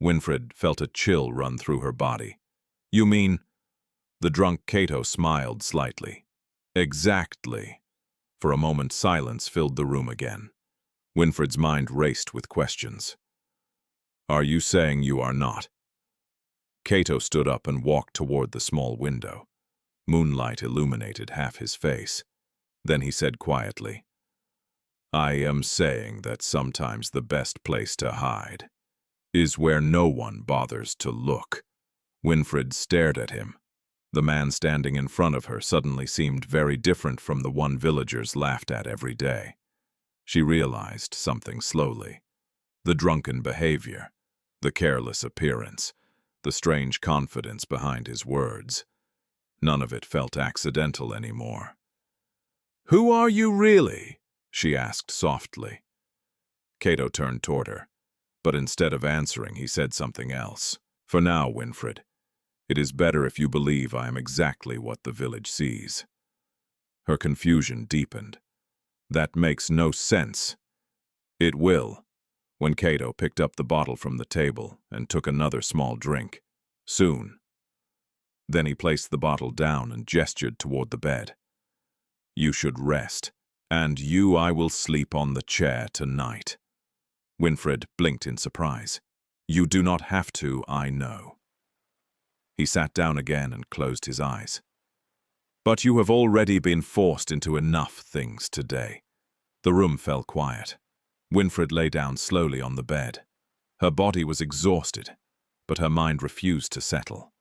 Winfred felt a chill run through her body. "You mean—" The drunk Cato smiled slightly. "Exactly." For a moment, silence filled the room again. Winfred's mind raced with questions. "Are you saying you are not?" Cato stood up and walked toward the small window. Moonlight illuminated half his face. Then he said quietly, "I am saying that sometimes the best place to hide is where no one bothers to look." Winfred stared at him. The man standing in front of her suddenly seemed very different from the one villagers laughed at every day. She realized something slowly. The drunken behavior, the careless appearance, the strange confidence behind his words. None of it felt accidental anymore. "Who are you really?" she asked softly. Cato turned toward her, but instead of answering, he said something else. "For now, Winfred, it is better if you believe I am exactly what the village sees." Her confusion deepened. "That makes no sense." "It will," when Cato picked up the bottle from the table and took another small drink. "Soon." Then he placed the bottle down and gestured toward the bed. "You should rest, and I will sleep on the chair tonight." Winfred blinked in surprise. "You do not have to, I know." He sat down again and closed his eyes. "But you have already been forced into enough things today." The room fell quiet. Winfred lay down slowly on the bed. Her body was exhausted, but her mind refused to settle.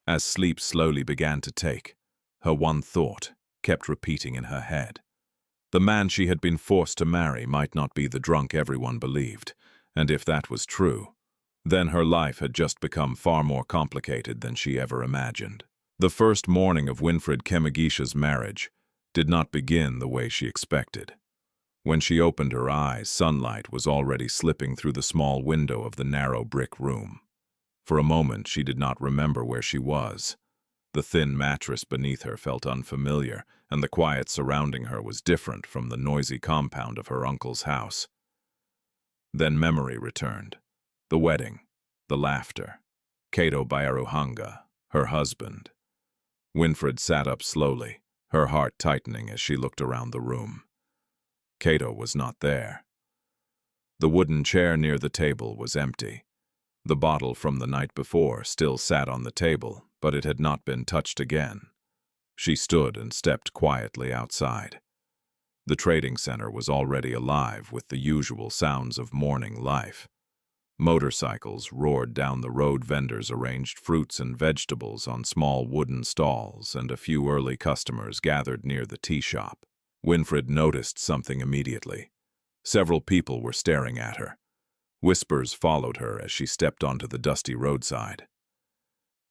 As sleep slowly began to take, her one thought kept repeating in her head. The man she had been forced to marry might not be the drunk everyone believed, and if that was true, then her life had just become far more complicated than she ever imagined. The first morning of Winfred Kemigisha's marriage did not begin the way she expected. When she opened her eyes, sunlight was already slipping through the small window of the narrow brick room. For a moment, she did not remember where she was. The thin mattress beneath her felt unfamiliar, and the quiet surrounding her was different from the noisy compound of her uncle's house. Then memory returned. The wedding, the laughter, Cato Byaruhanga, her husband. Winfred sat up slowly, her heart tightening as she looked around the room. Cato was not there. The wooden chair near the table was empty. The bottle from the night before still sat on the table, but it had not been touched again. She stood and stepped quietly outside. The trading center was already alive with the usual sounds of morning life. Motorcycles roared down the road, vendors arranged fruits and vegetables on small wooden stalls, and a few early customers gathered near the tea shop. Winfred noticed something immediately. Several people were staring at her. Whispers followed her as she stepped onto the dusty roadside.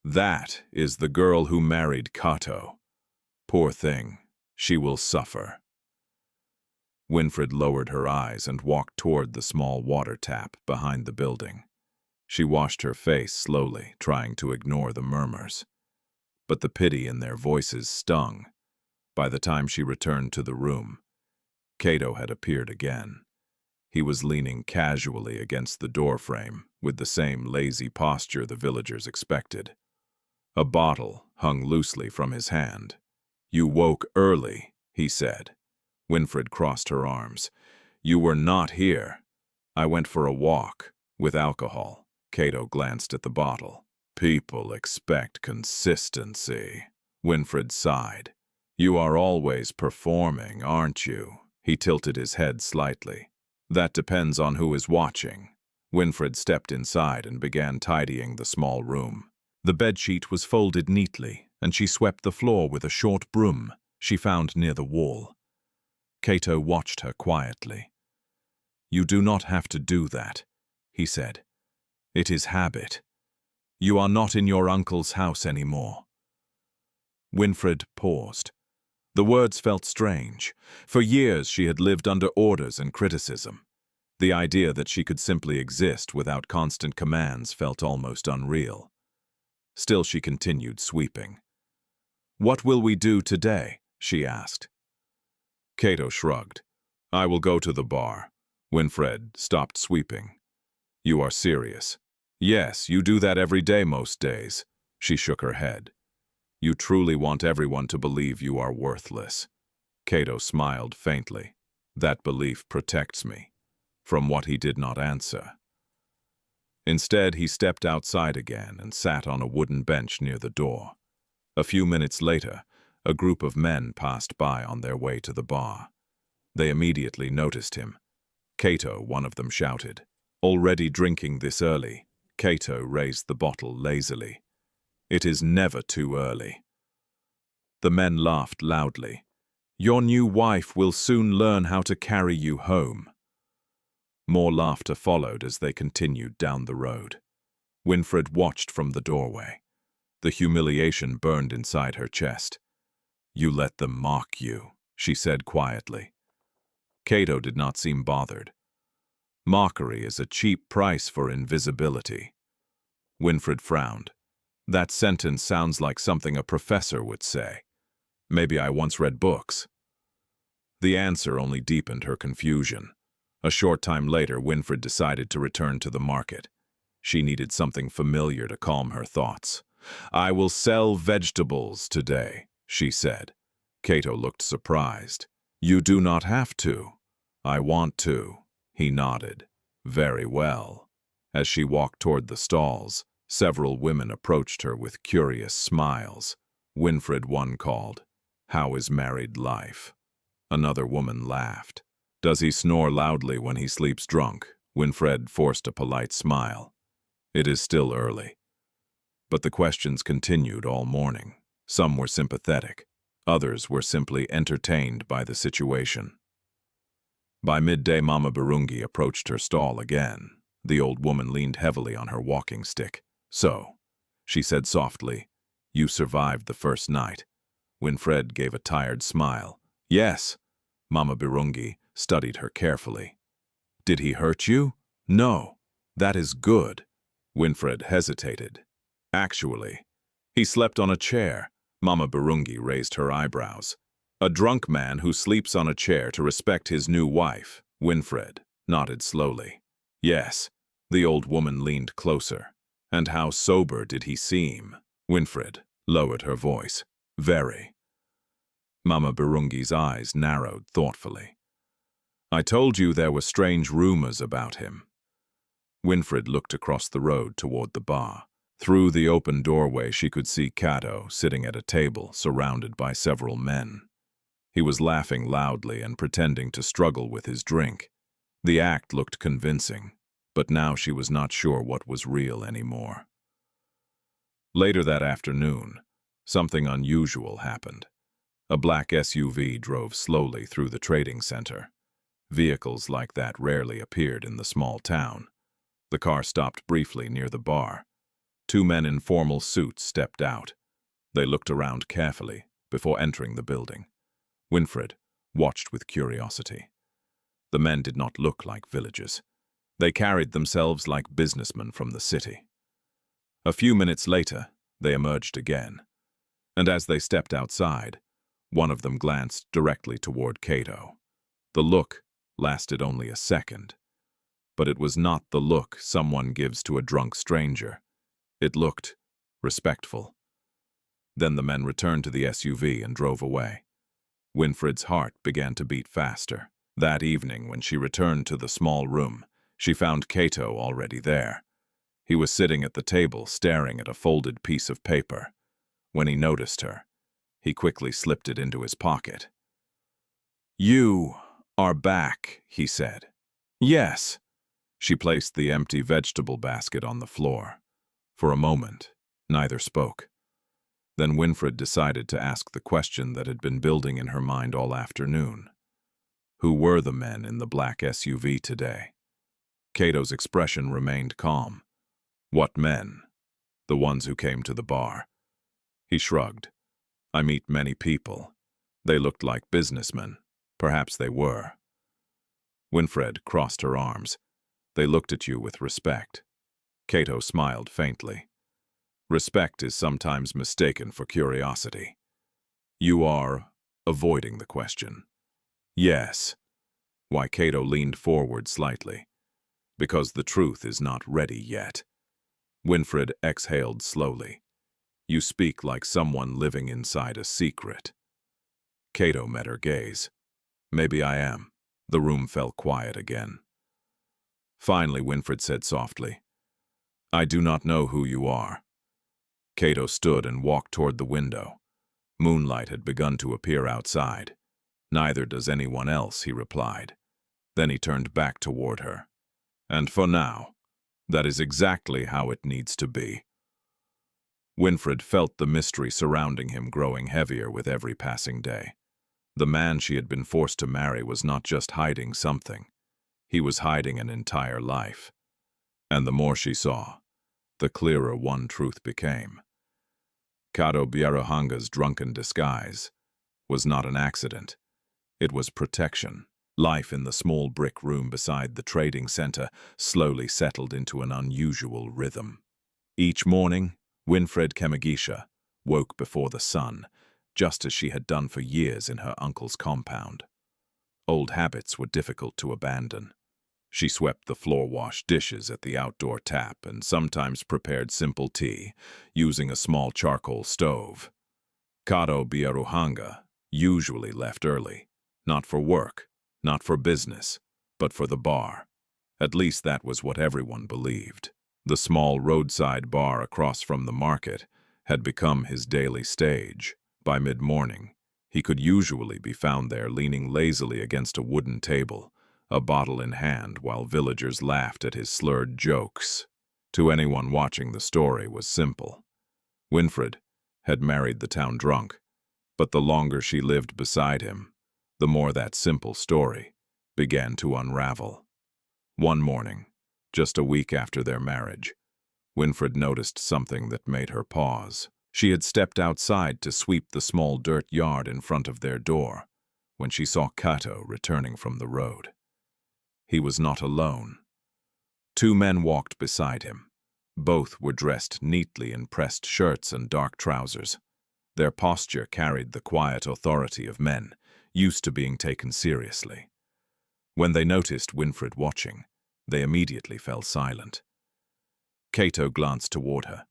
"That is the girl who married Cato. Poor thing, she will suffer." Winfred lowered her eyes and walked toward the small water tap behind the building. She washed her face slowly, trying to ignore the murmurs. But the pity in their voices stung. By the time she returned to the room, Cato had appeared again. He was leaning casually against the doorframe, with the same lazy posture the villagers expected. A bottle hung loosely from his hand. "You woke early," he said. Winfred crossed her arms. "You were not here." "I went for a walk, with alcohol." Cato glanced at the bottle. "People expect consistency." Winfred sighed. "You are always performing, aren't you?" He tilted his head slightly. "That depends on who is watching." Winfred stepped inside and began tidying the small room. The bedsheet was folded neatly, and she swept the floor with a short broom she found near the wall. Cato watched her quietly. "You do not have to do that," he said. "It is habit. You are not in your uncle's house anymore." Winfred paused. The words felt strange. For years she had lived under orders and criticism. The idea that she could simply exist without constant commands felt almost unreal. Still she continued sweeping. "What will we do today?" she asked. Cato shrugged. "I will go to the bar." Winfred stopped sweeping. "You are serious?" "Yes, you do that every day most days." She shook her head. "You truly want everyone to believe you are worthless." Cato smiled faintly. "That belief protects me." From what he did not answer. Instead, he stepped outside again and sat on a wooden bench near the door. A few minutes later, a group of men passed by on their way to the bar. They immediately noticed him. "Cato," one of them shouted. "Already drinking this early?" Cato raised the bottle lazily. "It is never too early." The men laughed loudly. Your new wife will soon learn how to carry you home." More laughter followed as they continued down the road. Winfred watched from the doorway. The humiliation burned inside her chest. "You let them mock you," she said quietly. Cato did not seem bothered. "Mockery is a cheap price for invisibility." Winfred frowned. "That sentence sounds like something a professor would say. Maybe I once read books." The answer only deepened her confusion. A short time later, Winfred decided to return to the market. She needed something familiar to calm her thoughts. "I will sell vegetables today," she said. Cato looked surprised. "You do not have to." "I want to." He nodded. "Very well." As she walked toward the stalls, several women approached her with curious smiles. Winfred, one called, "How is married life?" Another woman laughed. "Does he snore loudly when he sleeps drunk?" Winfred forced a polite smile. "It is still early." But the questions continued all morning. Some were sympathetic. Others were simply entertained by the situation. By midday, Mama Birungi approached her stall again. The old woman leaned heavily on her walking stick. "So," she said softly, "you survived the first night." Winfred gave a tired smile. "Yes." Mama Birungi studied her carefully. "Did he hurt you?" "No." "That is good." Winfred hesitated. "Actually, he slept on a chair." Mama Birungi raised her eyebrows. "A drunk man who sleeps on a chair to respect his new wife." Winfred nodded slowly. "Yes." The old woman leaned closer. "And how sober did he seem?" Winfred lowered her voice. "Very." Mama Birungi's eyes narrowed thoughtfully. "I told you there were strange rumors about him." Winfred looked across the road toward the bar. Through the open doorway, she could see Cato sitting at a table surrounded by several men. He was laughing loudly and pretending to struggle with his drink. The act looked convincing, but now she was not sure what was real anymore. Later that afternoon, something unusual happened. A black SUV drove slowly through the trading center. Vehicles like that rarely appeared in the small town. The car stopped briefly near the bar. Two men in formal suits stepped out. They looked around carefully before entering the building. Winfred watched with curiosity. The men did not look like villagers. They carried themselves like businessmen from the city. A few minutes later, they emerged again. And as they stepped outside, one of them glanced directly toward Cato. The look lasted only a second. But it was not the look someone gives to a drunk stranger. It looked respectful. Then the men returned to the SUV and drove away. Winfred's heart began to beat faster. That evening, when she returned to the small room, she found Cato already there. He was sitting at the table, staring at a folded piece of paper. When he noticed her, he quickly slipped it into his pocket. "You are back," he said. "Yes." She placed the empty vegetable basket on the floor. For a moment, neither spoke. Then Winfred decided to ask the question that had been building in her mind all afternoon. Who were the men in the black SUV today? Cato's expression remained calm. "What men?" "The ones who came to the bar." He shrugged. "I meet many people. They looked like businessmen. Perhaps they were." Winfred crossed her arms. "They looked at you with respect." Cato smiled faintly. "Respect is sometimes mistaken for curiosity." "You are avoiding the question." "Yes." Why, Cato leaned forward slightly. "Because the truth is not ready yet." Winfred exhaled slowly. "You speak like someone living inside a secret." Cato met her gaze. "Maybe I am." The room fell quiet again. Finally, Winfred said softly, "I do not know who you are." Cato stood and walked toward the window. Moonlight had begun to appear outside. "Neither does anyone else," he replied. Then he turned back toward her. "And for now, that is exactly how it needs to be." Winfred felt the mystery surrounding him growing heavier with every passing day. The man she had been forced to marry was not just hiding something. He was hiding an entire life. And the more she saw, the clearer one truth became. Kato Biarohanga's drunken disguise was not an accident. It was protection. Life in the small brick room beside the trading center slowly settled into an unusual rhythm. Each morning, Winfred Kemigisha woke before the sun, just as she had done for years in her uncle's compound. Old habits were difficult to abandon. She swept the floor-washed dishes at the outdoor tap and sometimes prepared simple tea, using a small charcoal stove. Kato Biaruhanga usually left early, not for work, not for business, but for the bar. At least that was what everyone believed. The small roadside bar across from the market had become his daily stage. By mid-morning, he could usually be found there leaning lazily against a wooden table, a bottle in hand, while villagers laughed at his slurred jokes. To anyone watching, the story was simple. Winfred had married the town drunk, but the longer she lived beside him, the more that simple story began to unravel. One morning, just a week after their marriage, Winfred noticed something that made her pause. She had stepped outside to sweep the small dirt yard in front of their door when she saw Kato returning from the road. He was not alone. Two men walked beside him. Both were dressed neatly in pressed shirts and dark trousers. Their posture carried the quiet authority of men, used to being taken seriously. When they noticed Winfred watching, they immediately fell silent. Kato glanced toward her.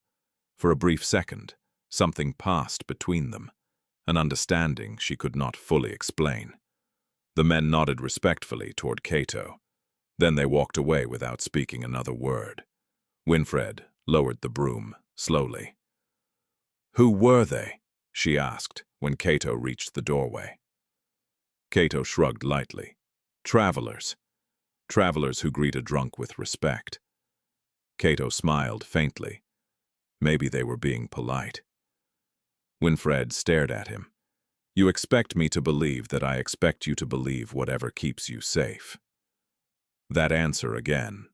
For a brief second, something passed between them, an understanding she could not fully explain. The men nodded respectfully toward Kato. Then they walked away without speaking another word. Winfred lowered the broom, slowly. "Who were they?" she asked, when Kato reached the doorway. Kato shrugged lightly. "Travelers. Travelers who greet a drunk with respect." Kato smiled faintly. Maybe they were being polite. Winfred stared at him. "You expect me to believe that I expect you to believe whatever keeps you safe." That answer again.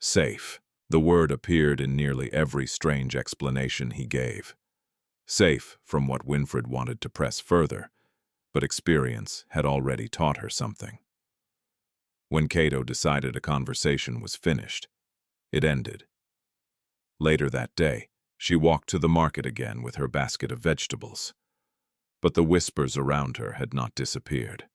Safe. The word appeared in nearly every strange explanation he gave. Safe from what Winfred wanted to press further, but experience had already taught her something. When Kato decided a conversation was finished, it ended. Later that day, she walked to the market again with her basket of vegetables. But the whispers around her had not disappeared.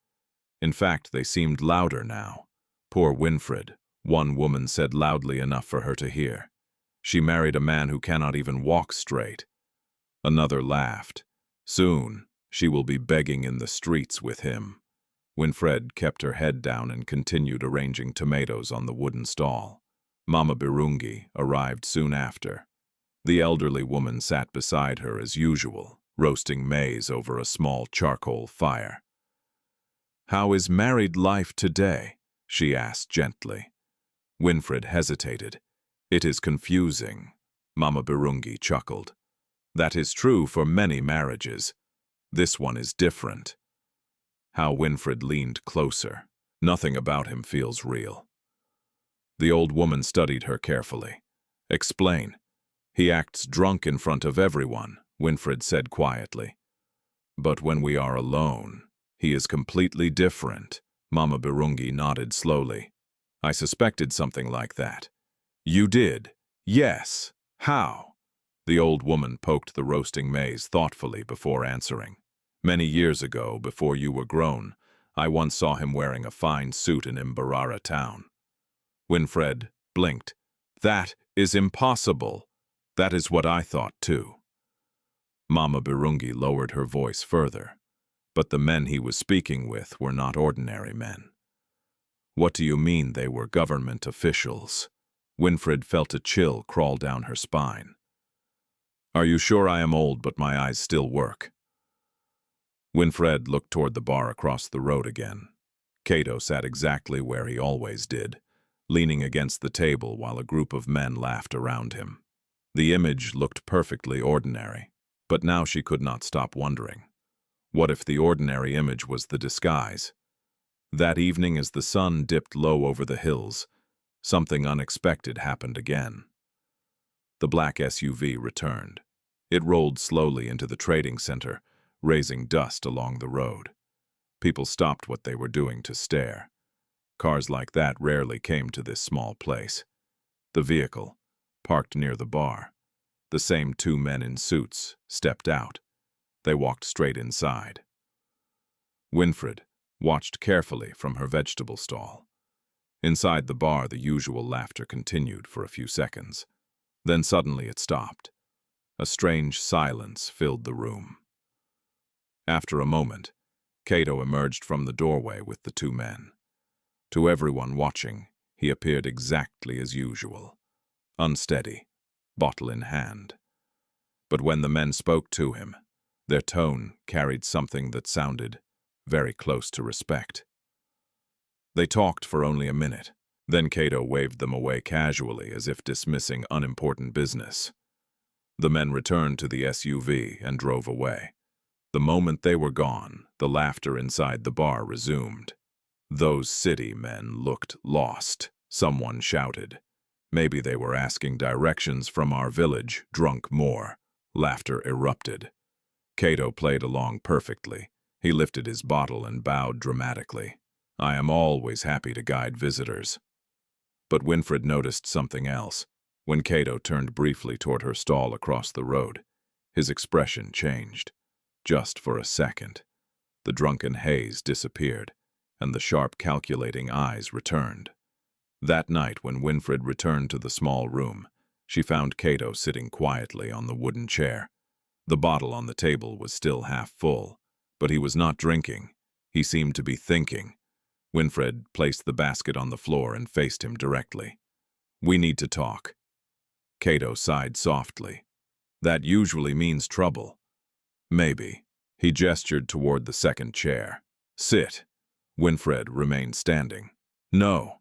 In fact, they seemed louder now. "Poor Winfred," one woman said loudly enough for her to hear. "She married a man who cannot even walk straight." Another laughed. "Soon, she will be begging in the streets with him." Winfred kept her head down and continued arranging tomatoes on the wooden stall. Mama Birungi arrived soon after. The elderly woman sat beside her as usual, roasting maize over a small charcoal fire. "How is married life today?" she asked gently. Winfred hesitated. "It is confusing," Mama Birungi chuckled. "That is true for many marriages. This one is different." How Winfred leaned closer. Nothing about him feels real. The old woman studied her carefully. "Explain." "He acts drunk in front of everyone," Winfred said quietly. "But when we are alone, he is completely different." Mama Birungi nodded slowly. "I suspected something like that." "You did?" "Yes." "How?" The old woman poked the roasting maize thoughtfully before answering. "Many years ago, before you were grown, I once saw him wearing a fine suit in Imbarara town." Winfred blinked. "That is impossible." "That is what I thought too." Mama Birungi lowered her voice further. But the men he was speaking with were not ordinary men. "What do you mean they were government officials?" Winfred felt a chill crawl down her spine. "Are you sure I am old but my eyes still work?" Winfred looked toward the bar across the road again. Kato sat exactly where he always did, leaning against the table while a group of men laughed around him. The image looked perfectly ordinary, but now she could not stop wondering. What if the ordinary image was the disguise? That evening, as the sun dipped low over the hills, something unexpected happened again. The black SUV returned. It rolled slowly into the trading center, raising dust along the road. People stopped what they were doing to stare. Cars like that rarely came to this small place. The vehicle, parked near the bar. The same two men in suits stepped out. They walked straight inside. Winfred watched carefully from her vegetable stall. Inside the bar, the usual laughter continued for a few seconds. Then suddenly it stopped. A strange silence filled the room. After a moment, Cato emerged from the doorway with the two men. To everyone watching, he appeared exactly as usual, unsteady, bottle in hand. But when the men spoke to him, their tone carried something that sounded very close to respect. They talked for only a minute. Then Cato waved them away casually, as if dismissing unimportant business. The men returned to the SUV and drove away. The moment they were gone, the laughter inside the bar resumed. Those city men looked lost, someone shouted. Maybe they were asking directions from our village, drunk more. Laughter erupted. Cato played along perfectly. He lifted his bottle and bowed dramatically. I am always happy to guide visitors. But Winfred noticed something else. When Cato turned briefly toward her stall across the road, his expression changed. Just for a second. The drunken haze disappeared, and the sharp, calculating eyes returned. That night, when Winfred returned to the small room, she found Cato sitting quietly on the wooden chair. The bottle on the table was still half full, but he was not drinking. He seemed to be thinking. Winfred placed the basket on the floor and faced him directly. We need to talk. Cato sighed softly. That usually means trouble. Maybe. He gestured toward the second chair. Sit. Winfred remained standing. No.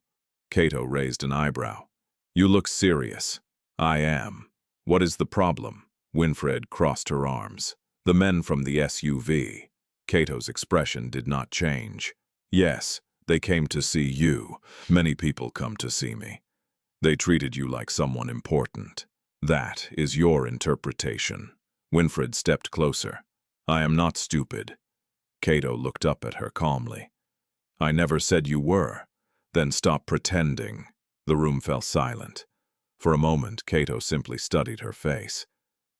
Cato raised an eyebrow. You look serious. I am. What is the problem? Winfred crossed her arms. The men from the SUV. Cato's expression did not change. Yes, they came to see you. Many people come to see me. They treated you like someone important. That is your interpretation. Winfred stepped closer. I am not stupid. Cato looked up at her calmly. I never said you were. Then stop pretending. The room fell silent. For a moment, Cato simply studied her face.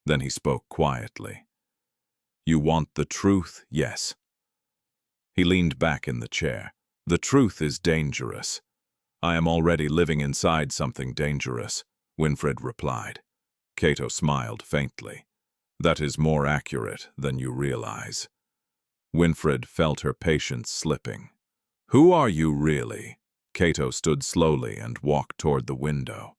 Then he spoke quietly. You want the truth, yes. He leaned back in the chair. The truth is dangerous. I am already living inside something dangerous, Winfred replied. Cato smiled faintly. That is more accurate than you realize. Winfred felt her patience slipping. Who are you really? Cato stood slowly and walked toward the window.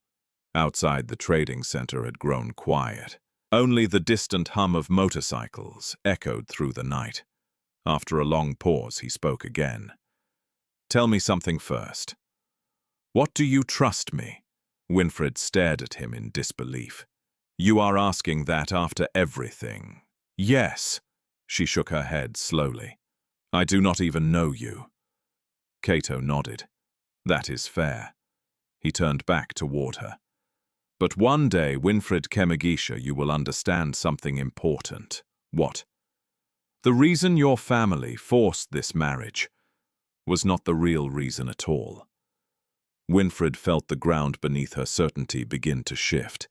Outside, the trading center had grown quiet. Only the distant hum of motorcycles echoed through the night. After a long pause, he spoke again. Tell me something first. What do you trust me? Winfred stared at him in disbelief. You are asking that after everything. Yes. She shook her head slowly. I do not even know you. Cato nodded. That is fair. He turned back toward her. But one day, Winfred Kemigisha, you will understand something important. What? The reason your family forced this marriage was not the real reason at all. Winfred felt the ground beneath her certainty begin to shift.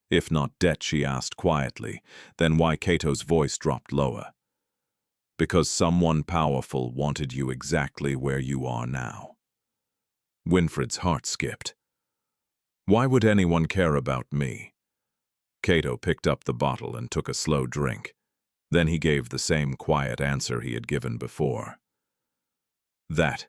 If not debt, she asked quietly, then why? Cato's voice dropped lower. Because someone powerful wanted you exactly where you are now. Winfred's heart skipped. Why would anyone care about me? Cato picked up the bottle and took a slow drink. Then he gave the same quiet answer he had given before. That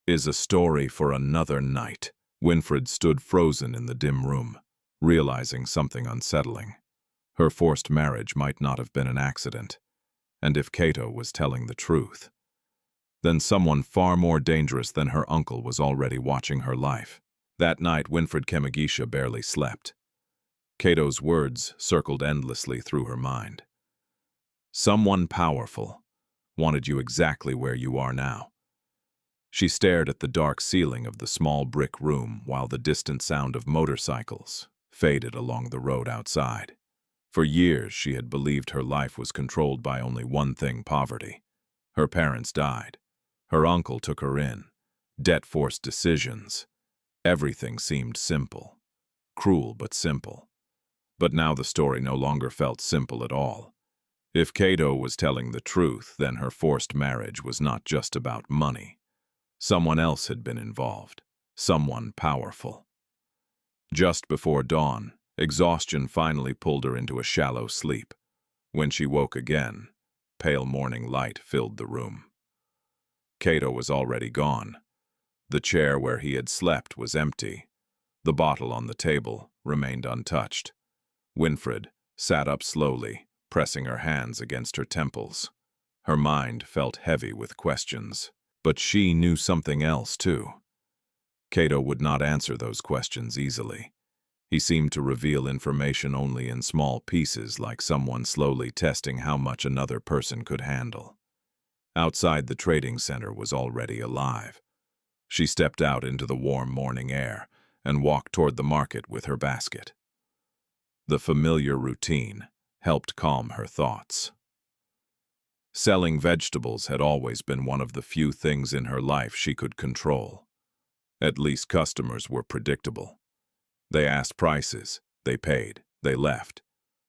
is a story for another night. Winfred stood frozen in the dim room, realizing something unsettling. Her forced marriage might not have been an accident, and if Cato was telling the truth, then someone far more dangerous than her uncle was already watching her life. That night, Winfred Kemigisha barely slept. Cato's words circled endlessly through her mind. Someone powerful. wanted you exactly where you are now. She stared at the dark ceiling of the small brick room while the distant sound of motorcycles faded along the road outside. For years, she had believed her life was controlled by only one thing: poverty. Her parents died. Her uncle took her in. Debt forced decisions. Everything seemed simple. Cruel but simple. But now the story no longer felt simple at all. If Cato was telling the truth, then her forced marriage was not just about money. Someone else had been involved. Someone powerful. Just before dawn, exhaustion finally pulled her into a shallow sleep. When she woke again, pale morning light filled the room. Cato was already gone. The chair where he had slept was empty. The bottle on the table remained untouched. Winfred sat up slowly, pressing her hands against her temples. Her mind felt heavy with questions. But she knew something else, too. Cato would not answer those questions easily. He seemed to reveal information only in small pieces, like someone slowly testing how much another person could handle. Outside the trading center was already alive. She stepped out into the warm morning air and walked toward the market with her basket. The familiar routine helped calm her thoughts. Selling vegetables had always been one of the few things in her life she could control. At least customers were predictable. They asked prices, they paid, they left.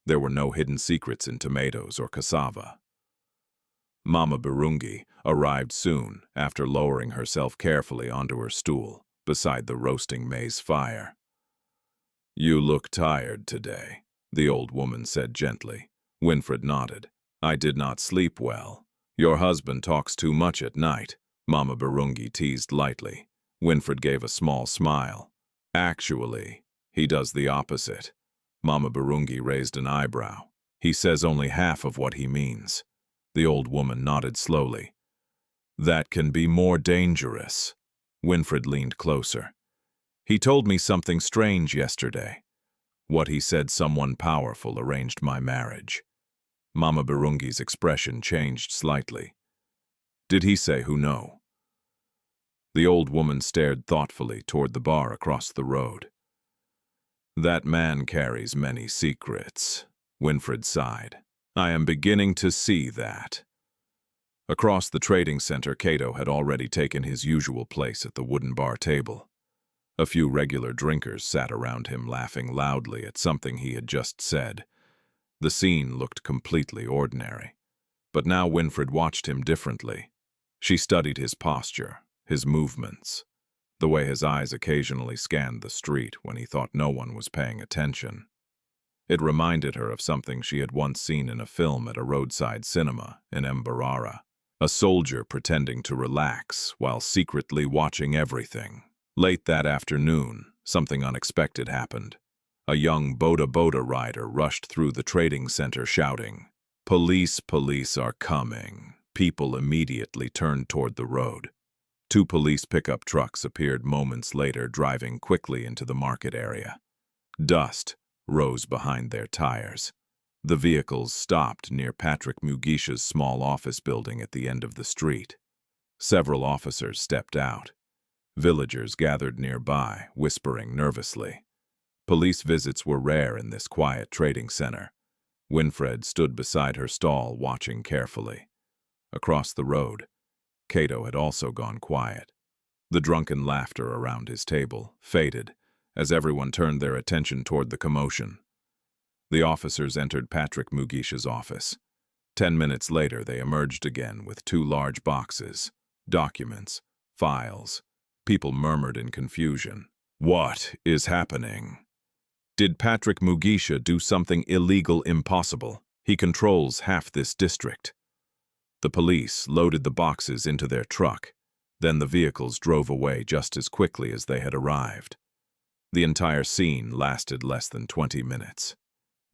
There were no hidden secrets in tomatoes or cassava. Mama Birungi arrived soon after lowering herself carefully onto her stool beside the roasting maize fire. "You look tired today," the old woman said gently. Winfred nodded. "I did not sleep well." "Your husband talks too much at night," Mama Birungi teased lightly. Winfred gave a small smile. "Actually, he does the opposite." Mama Birungi raised an eyebrow. "He says only half of what he means." The old woman nodded slowly. "That can be more dangerous." Winfred leaned closer. "He told me something strange yesterday. What he said, someone powerful arranged my marriage." Mama Birungi's expression changed slightly. "Did he say who? No?" The old woman stared thoughtfully toward the bar across the road. "That man carries many secrets," Winfred sighed. "I am beginning to see that." Across the trading center, Cato had already taken his usual place at the wooden bar table. A few regular drinkers sat around him, laughing loudly at something he had just said. The scene looked completely ordinary. But now Winfred watched him differently. She studied his posture, his movements, the way his eyes occasionally scanned the street when he thought no one was paying attention. It reminded her of something she had once seen in a film at a roadside cinema in Mbarara. A soldier pretending to relax while secretly watching everything. Late that afternoon, something unexpected happened. A young boda rider rushed through the trading center shouting, "Police, police are coming." People immediately turned toward the road. Two police pickup trucks appeared moments later, driving quickly into the market area. Dust rose behind their tires. The vehicles stopped near Patrick Mugisha's small office building at the end of the street. Several officers stepped out. Villagers gathered nearby, whispering nervously. Police visits were rare in this quiet trading center. Winfred stood beside her stall, watching carefully. Across the road, Cato had also gone quiet. The drunken laughter around his table faded as everyone turned their attention toward the commotion. The officers entered Patrick Mugisha's office. 10 minutes later, they emerged again with two large boxes, documents, files. People murmured in confusion. "What is happening? Did Patrick Mugisha do something illegal? Impossible. He controls half this district." The police loaded the boxes into their truck. Then the vehicles drove away just as quickly as they had arrived. The entire scene lasted less than 20 minutes.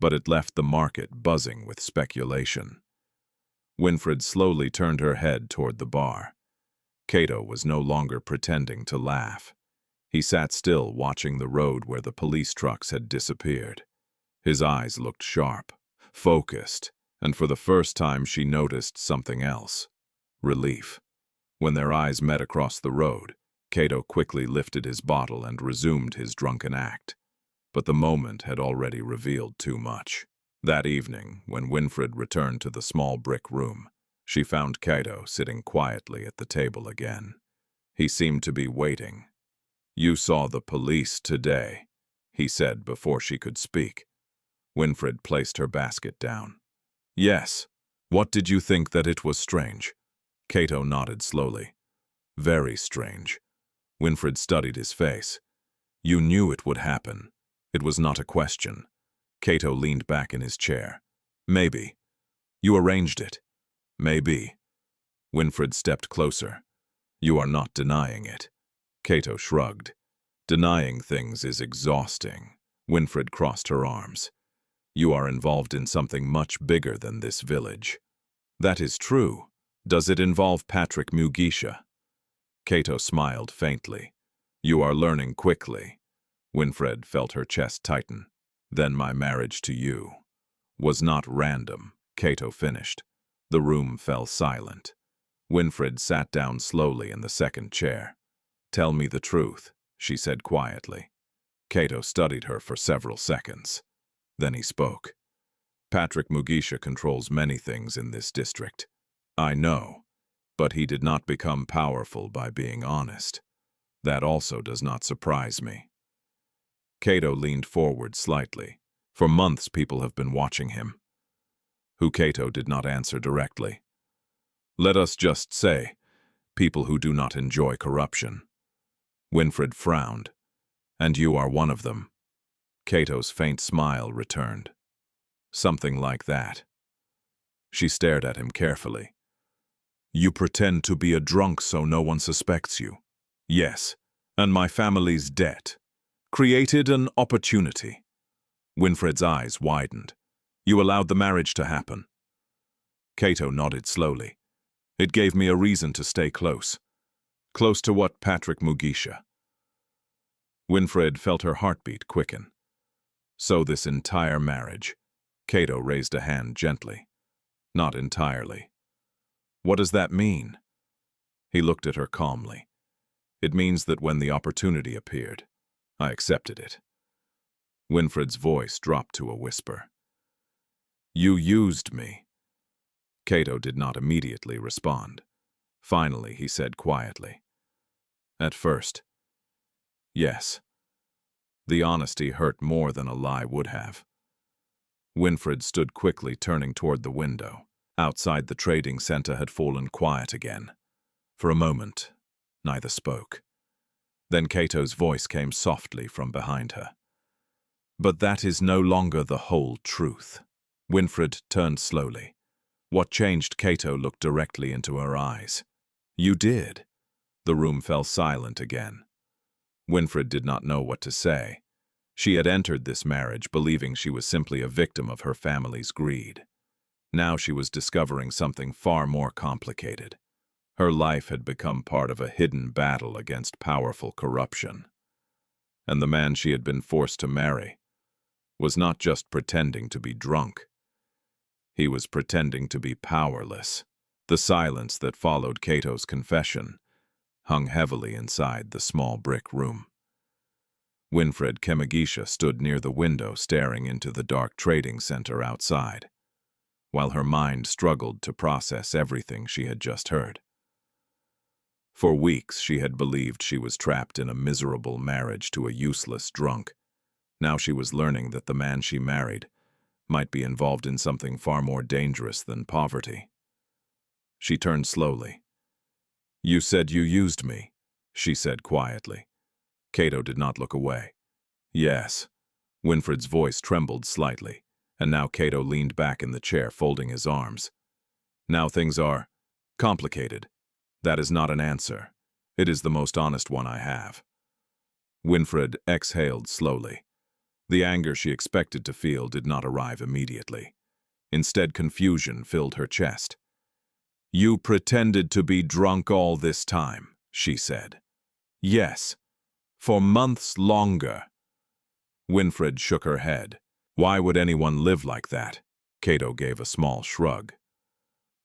But it left the market buzzing with speculation. Winfred slowly turned her head toward the bar. Cato was no longer pretending to laugh. He sat still, watching the road where the police trucks had disappeared. His eyes looked sharp, focused, and for the first time she noticed something else. Relief. When their eyes met across the road, Cato quickly lifted his bottle and resumed his drunken act. But the moment had already revealed too much. That evening, when Winfred returned to the small brick room, she found Cato sitting quietly at the table again. He seemed to be waiting. "You saw the police today," he said before she could speak. Winfred placed her basket down. "Yes. What did you think that it was strange?" Cato nodded slowly. "Very strange." Winfred studied his face. "You knew it would happen. It was not a question." Cato leaned back in his chair. "Maybe. You arranged it." "Maybe." Winfred stepped closer. "You are not denying it." Cato shrugged. "Denying things is exhausting." Winfred crossed her arms. "You are involved in something much bigger than this village." "That is true. Does it involve Patrick Mugisha?" Cato smiled faintly. "You are learning quickly." Winfred felt her chest tighten. "Then my marriage to you was not random," Cato finished. The room fell silent. Winfred sat down slowly in the second chair. "Tell me the truth," she said quietly. Cato studied her for several seconds. Then he spoke. "Patrick Mugisha controls many things in this district. I know, but he did not become powerful by being honest. That also does not surprise me." Cato leaned forward slightly. "For months people have been watching him." Who Cato did not answer directly. "Let us just say, people who do not enjoy corruption." Winfred frowned. "And you are one of them." Cato's faint smile returned. "Something like that." She stared at him carefully. "You pretend to be a drunk so no one suspects you." "Yes, and my family's debt created an opportunity." Winfred's eyes widened. "You allowed the marriage to happen." Cato nodded slowly. "It gave me a reason to stay close. Close to what, Patrick Mugisha?" Winfred felt her heartbeat quicken. "So this entire marriage." Cato raised a hand gently. "Not entirely." "What does that mean?" He looked at her calmly. "It means that when the opportunity appeared, I accepted it." Winfred's voice dropped to a whisper. "You used me." Cato did not immediately respond. Finally, he said quietly, "At first, yes." The honesty hurt more than a lie would have. Winfred stood quickly, turning toward the window. Outside, the trading center had fallen quiet again. For a moment, neither spoke. Then Cato's voice came softly from behind her. "But that is no longer the whole truth." Winfred turned slowly. What changed? Cato looked directly into her eyes. "You did." The room fell silent again. Winfred did not know what to say. She had entered this marriage believing she was simply a victim of her family's greed. Now she was discovering something far more complicated. Her life had become part of a hidden battle against powerful corruption. And the man she had been forced to marry was not just pretending to be drunk. He was pretending to be powerless. The silence that followed Cato's confession hung heavily inside the small brick room. Winfred Kemigisha stood near the window staring into the dark trading center outside, while her mind struggled to process everything she had just heard. For weeks she had believed she was trapped in a miserable marriage to a useless drunk. Now she was learning that the man she married might be involved in something far more dangerous than poverty. She turned slowly. "You said you used me," she said quietly. Cato did not look away. "Yes." Winfred's voice trembled slightly, and now Cato leaned back in the chair, folding his arms. "Now things are complicated. That is not an answer. It is the most honest one I have." Winfred exhaled slowly. The anger she expected to feel did not arrive immediately. Instead, confusion filled her chest. "You pretended to be drunk all this time," she said. "Yes, for months longer." Winfred shook her head. "Why would anyone live like that?" Cato gave a small shrug.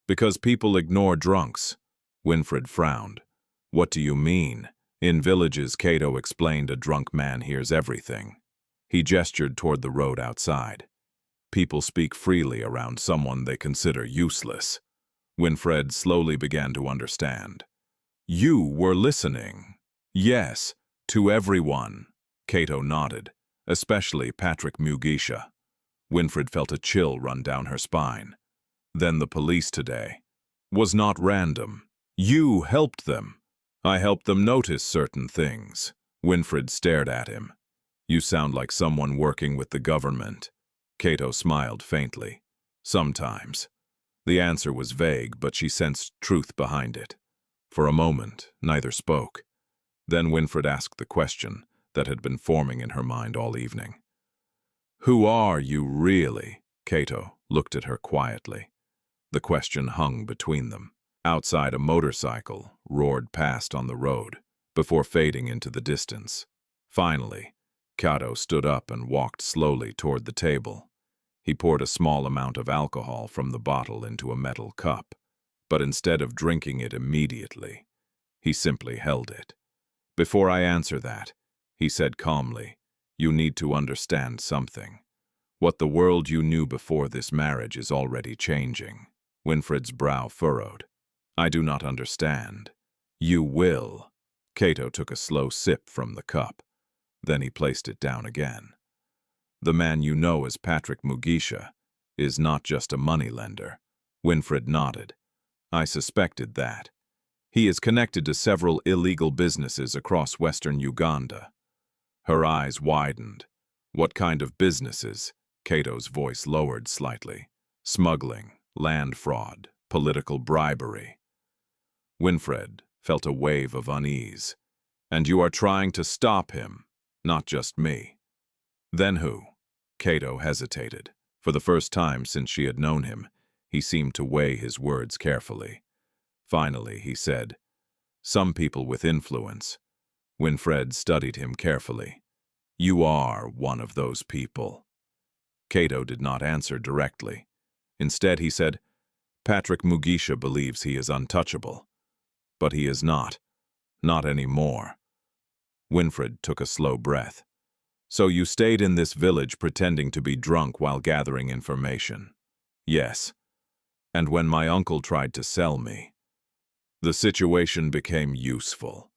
"Because people ignore drunks. Winfred frowned. What do you mean? In villages, Cato explained, a drunk man hears everything. He gestured toward the road outside. People speak freely around someone they consider useless. Winfred slowly began to understand. You were listening. Yes, to everyone. Cato nodded, especially Patrick Mugisha. Winfred felt a chill run down her spine. Then the police today was not random. You helped them. I helped them notice certain things. Winfred stared at him. You sound like someone working with the government. Cato smiled faintly. Sometimes. The answer was vague, but she sensed truth behind it. For a moment, neither spoke. Then Winfred asked the question that had been forming in her mind all evening. Who are you really? Cato looked at her quietly. The question hung between them. Outside, a motorcycle roared past on the road, before fading into the distance. Finally, Cato stood up and walked slowly toward the table. He poured a small amount of alcohol from the bottle into a metal cup, but instead of drinking it immediately, he simply held it. Before I answer that, he said calmly, you need to understand something. What the world you knew before this marriage is already changing. Winfred's brow furrowed. I do not understand. You will. Cato took a slow sip from the cup. Then he placed it down again. The man you know as Patrick Mugisha is not just a moneylender. Winfred nodded. I suspected that. He is connected to several illegal businesses across western Uganda. Her eyes widened. What kind of businesses? Cato's voice lowered slightly. Smuggling, land fraud, political bribery. Winfred felt a wave of unease. And you are trying to stop him, not just me. Then who? Cato hesitated. For the first time since she had known him, he seemed to weigh his words carefully. Finally, he said, some people with influence. Winfred studied him carefully. You are one of those people. Cato did not answer directly. Instead, he said, Patrick Mugisha believes he is untouchable. But he is not. Not anymore. Winfred took a slow breath. So you stayed in this village pretending to be drunk while gathering information? Yes. And when my uncle tried to sell me, the situation became useful.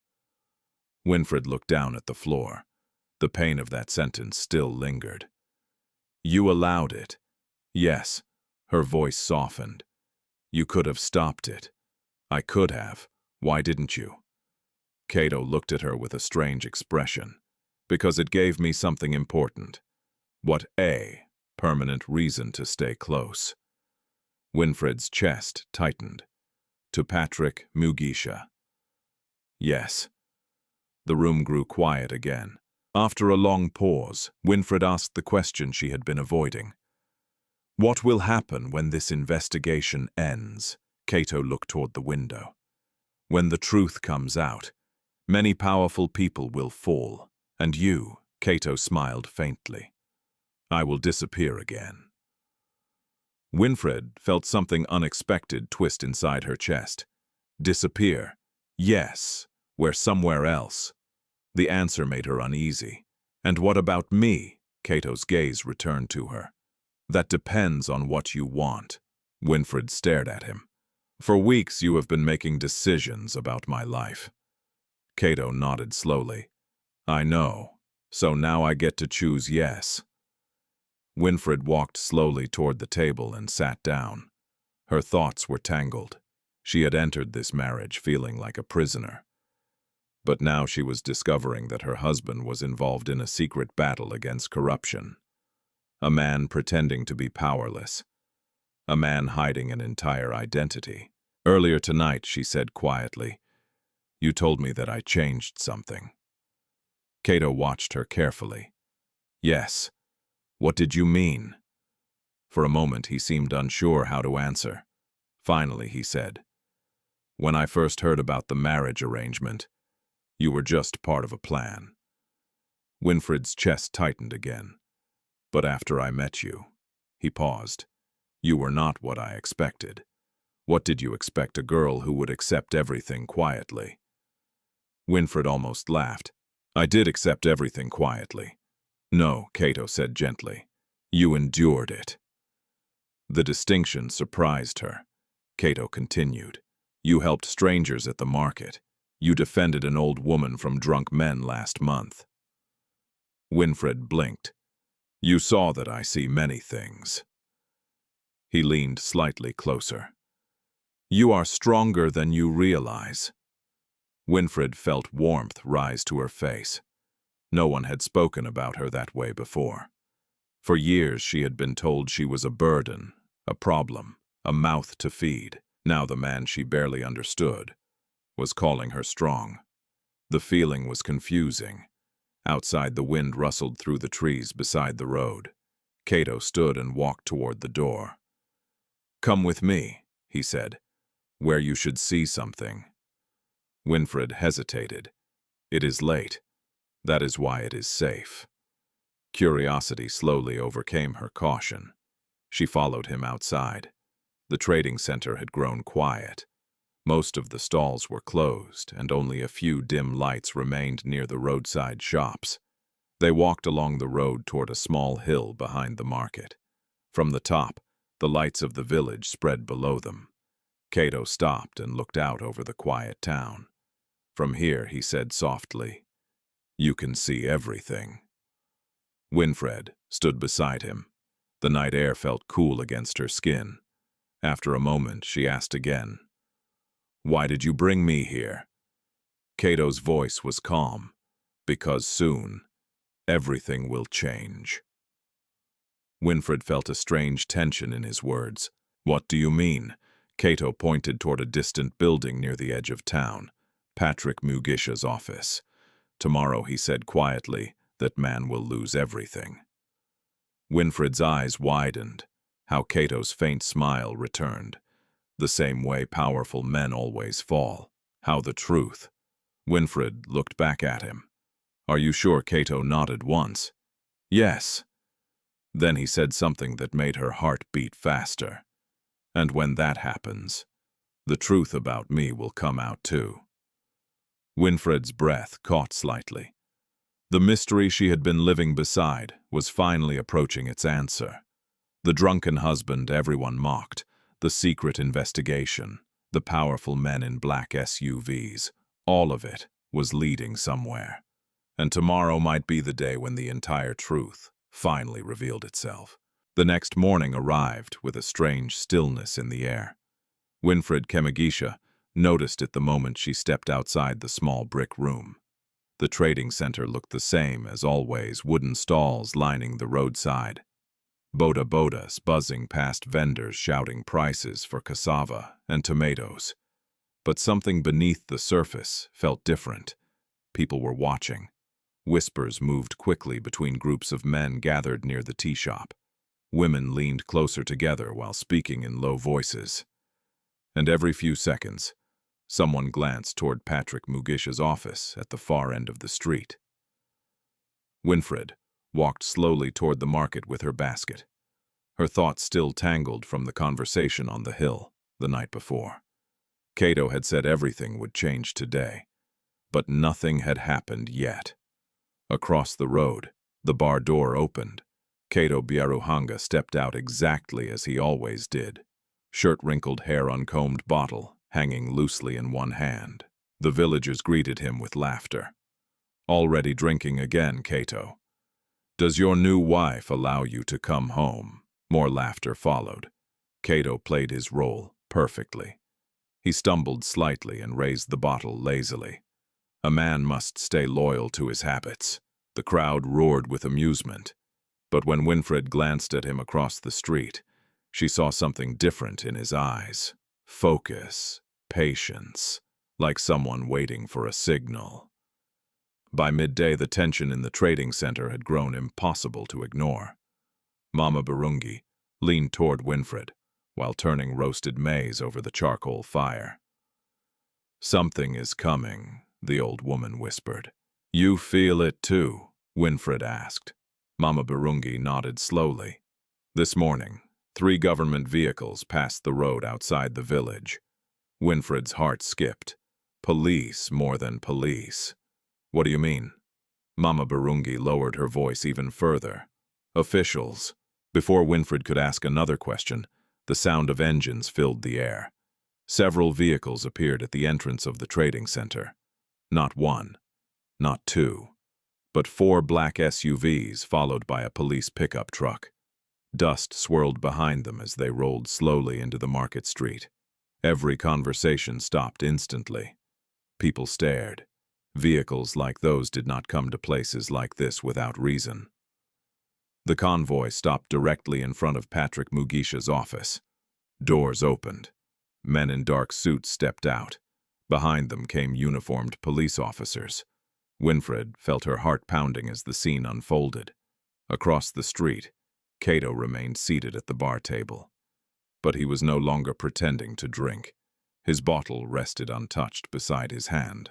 Winfred looked down at the floor. The pain of that sentence still lingered. You allowed it. Yes. Her voice softened. You could have stopped it. I could have. Why didn't you? Cato looked at her with a strange expression. Because it gave me something important. What a permanent reason to stay close. Winfred's chest tightened. To Patrick Mugisha. Yes. The room grew quiet again. After a long pause, Winfred asked the question she had been avoiding. What will happen when this investigation ends? Cato looked toward the window. When the truth comes out, many powerful people will fall, and you, Cato smiled faintly. I will disappear again. Winfred felt something unexpected twist inside her chest. Disappear? Yes. Where somewhere else? The answer made her uneasy. And what about me? Cato's gaze returned to her. That depends on what you want. Winfred stared at him. For weeks you have been making decisions about my life. Cato nodded slowly. I know. So now I get to choose yes. Winfred walked slowly toward the table and sat down. Her thoughts were tangled. She had entered this marriage feeling like a prisoner. But now she was discovering that her husband was involved in a secret battle against corruption. A man pretending to be powerless. A man hiding an entire identity. Earlier tonight, she said quietly, you told me that I changed something. Cato watched her carefully. Yes. What did you mean? For a moment, he seemed unsure how to answer. Finally, he said, when I first heard about the marriage arrangement, you were just part of a plan. Winfred's chest tightened again. But after I met you, he paused. You were not what I expected. What did you expect, a girl who would accept everything quietly? Winfred almost laughed. I did accept everything quietly. No, Cato said gently. You endured it. The distinction surprised her. Cato continued. You helped strangers at the market. You defended an old woman from drunk men last month. Winfred blinked. You saw that I see many things. He leaned slightly closer. You are stronger than you realize. Winfred felt warmth rise to her face. No one had spoken about her that way before. For years she had been told she was a burden, a problem, a mouth to feed. Now the man she barely understood was calling her strong. The feeling was confusing. Outside, the wind rustled through the trees beside the road. Cato stood and walked toward the door. Come with me, he said, where you should see something. Winfred hesitated. It is late. That is why it is safe. Curiosity slowly overcame her caution. She followed him outside. The trading center had grown quiet. Most of the stalls were closed, and only a few dim lights remained near the roadside shops. They walked along the road toward a small hill behind the market. From the top, the lights of the village spread below them. Cato stopped and looked out over the quiet town. From here, he said softly, you can see everything. Winfred stood beside him. The night air felt cool against her skin. After a moment, she asked again, why did you bring me here? Cato's voice was calm. Because soon, everything will change. Winfred felt a strange tension in his words. What do you mean? Cato pointed toward a distant building near the edge of town. Patrick Mugisha's office. Tomorrow, he said quietly, that man will lose everything. Winfred's eyes widened. How Cato's faint smile returned. The same way powerful men always fall. How the truth. Winfred looked back at him. Are you sure? Cato nodded once. Yes. Then he said something that made her heart beat faster. And when that happens, the truth about me will come out too. Winfred's breath caught slightly. The mystery she had been living beside was finally approaching its answer. The drunken husband everyone mocked, the secret investigation, the powerful men in black SUVs, all of it was leading somewhere. And tomorrow might be the day when the entire truth finally revealed itself. The next morning arrived with a strange stillness in the air. Winfred Kemigisha noticed it the moment she stepped outside the small brick room. The trading center looked the same as always, wooden stalls lining the roadside. Boda-bodas buzzing past vendors shouting prices for cassava and tomatoes. But something beneath the surface felt different. People were watching. Whispers moved quickly between groups of men gathered near the tea shop. Women leaned closer together while speaking in low voices. And every few seconds, someone glanced toward Patrick Mugisha's office at the far end of the street. Winfred walked slowly toward the market with her basket, her thoughts still tangled from the conversation on the hill the night before. Cato had said everything would change today, but nothing had happened yet. Across the road, the bar door opened. Cato Biaruhanga stepped out exactly as he always did, shirt-wrinkled hair uncombed, bottle hanging loosely in one hand. The villagers greeted him with laughter. Already drinking again, Cato. Does your new wife allow you to come home? More laughter followed. Cato played his role perfectly. He stumbled slightly and raised the bottle lazily. A man must stay loyal to his habits. The crowd roared with amusement. But when Winfred glanced at him across the street, she saw something different in his eyes. Focus, patience, like someone waiting for a signal. By midday, the tension in the trading center had grown impossible to ignore. Mama Barungi leaned toward Winfred while turning roasted maize over the charcoal fire. Something is coming, the old woman whispered. You feel it too? Winfred asked. Mama Barungi nodded slowly. This morning, 3 government vehicles passed the road outside the village. Winfred's heart skipped. Police more than police. What do you mean? Mama Barungi lowered her voice even further. Officials. Before Winfred could ask another question, the sound of engines filled the air. Several vehicles appeared at the entrance of the trading center. Not 1, not 2, but 4 black SUVs followed by a police pickup truck. Dust swirled behind them as they rolled slowly into the market street. Every conversation stopped instantly. People stared. Vehicles like those did not come to places like this without reason. The convoy stopped directly in front of Patrick Mugisha's office. Doors opened. Men in dark suits stepped out. Behind them came uniformed police officers. Winfred felt her heart pounding as the scene unfolded. Across the street, Cato remained seated at the bar table. But he was no longer pretending to drink. His bottle rested untouched beside his hand.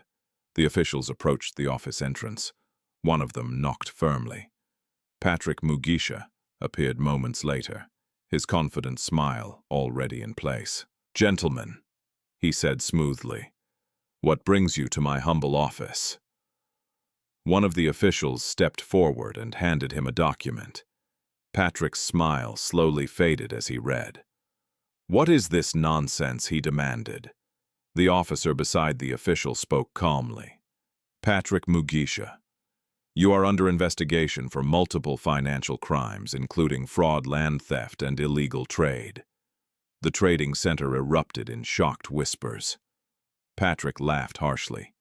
The officials approached the office entrance. One of them knocked firmly. Patrick Mugisha appeared moments later, his confident smile already in place. "Gentlemen," he said smoothly, "what brings you to my humble office?" One of the officials stepped forward and handed him a document. Patrick's smile slowly faded as he read. "What is this nonsense?" he demanded. The officer beside the official spoke calmly. "Patrick Mugisha, you are under investigation for multiple financial crimes, including fraud, land theft, and illegal trade." The trading center erupted in shocked whispers. Patrick laughed harshly.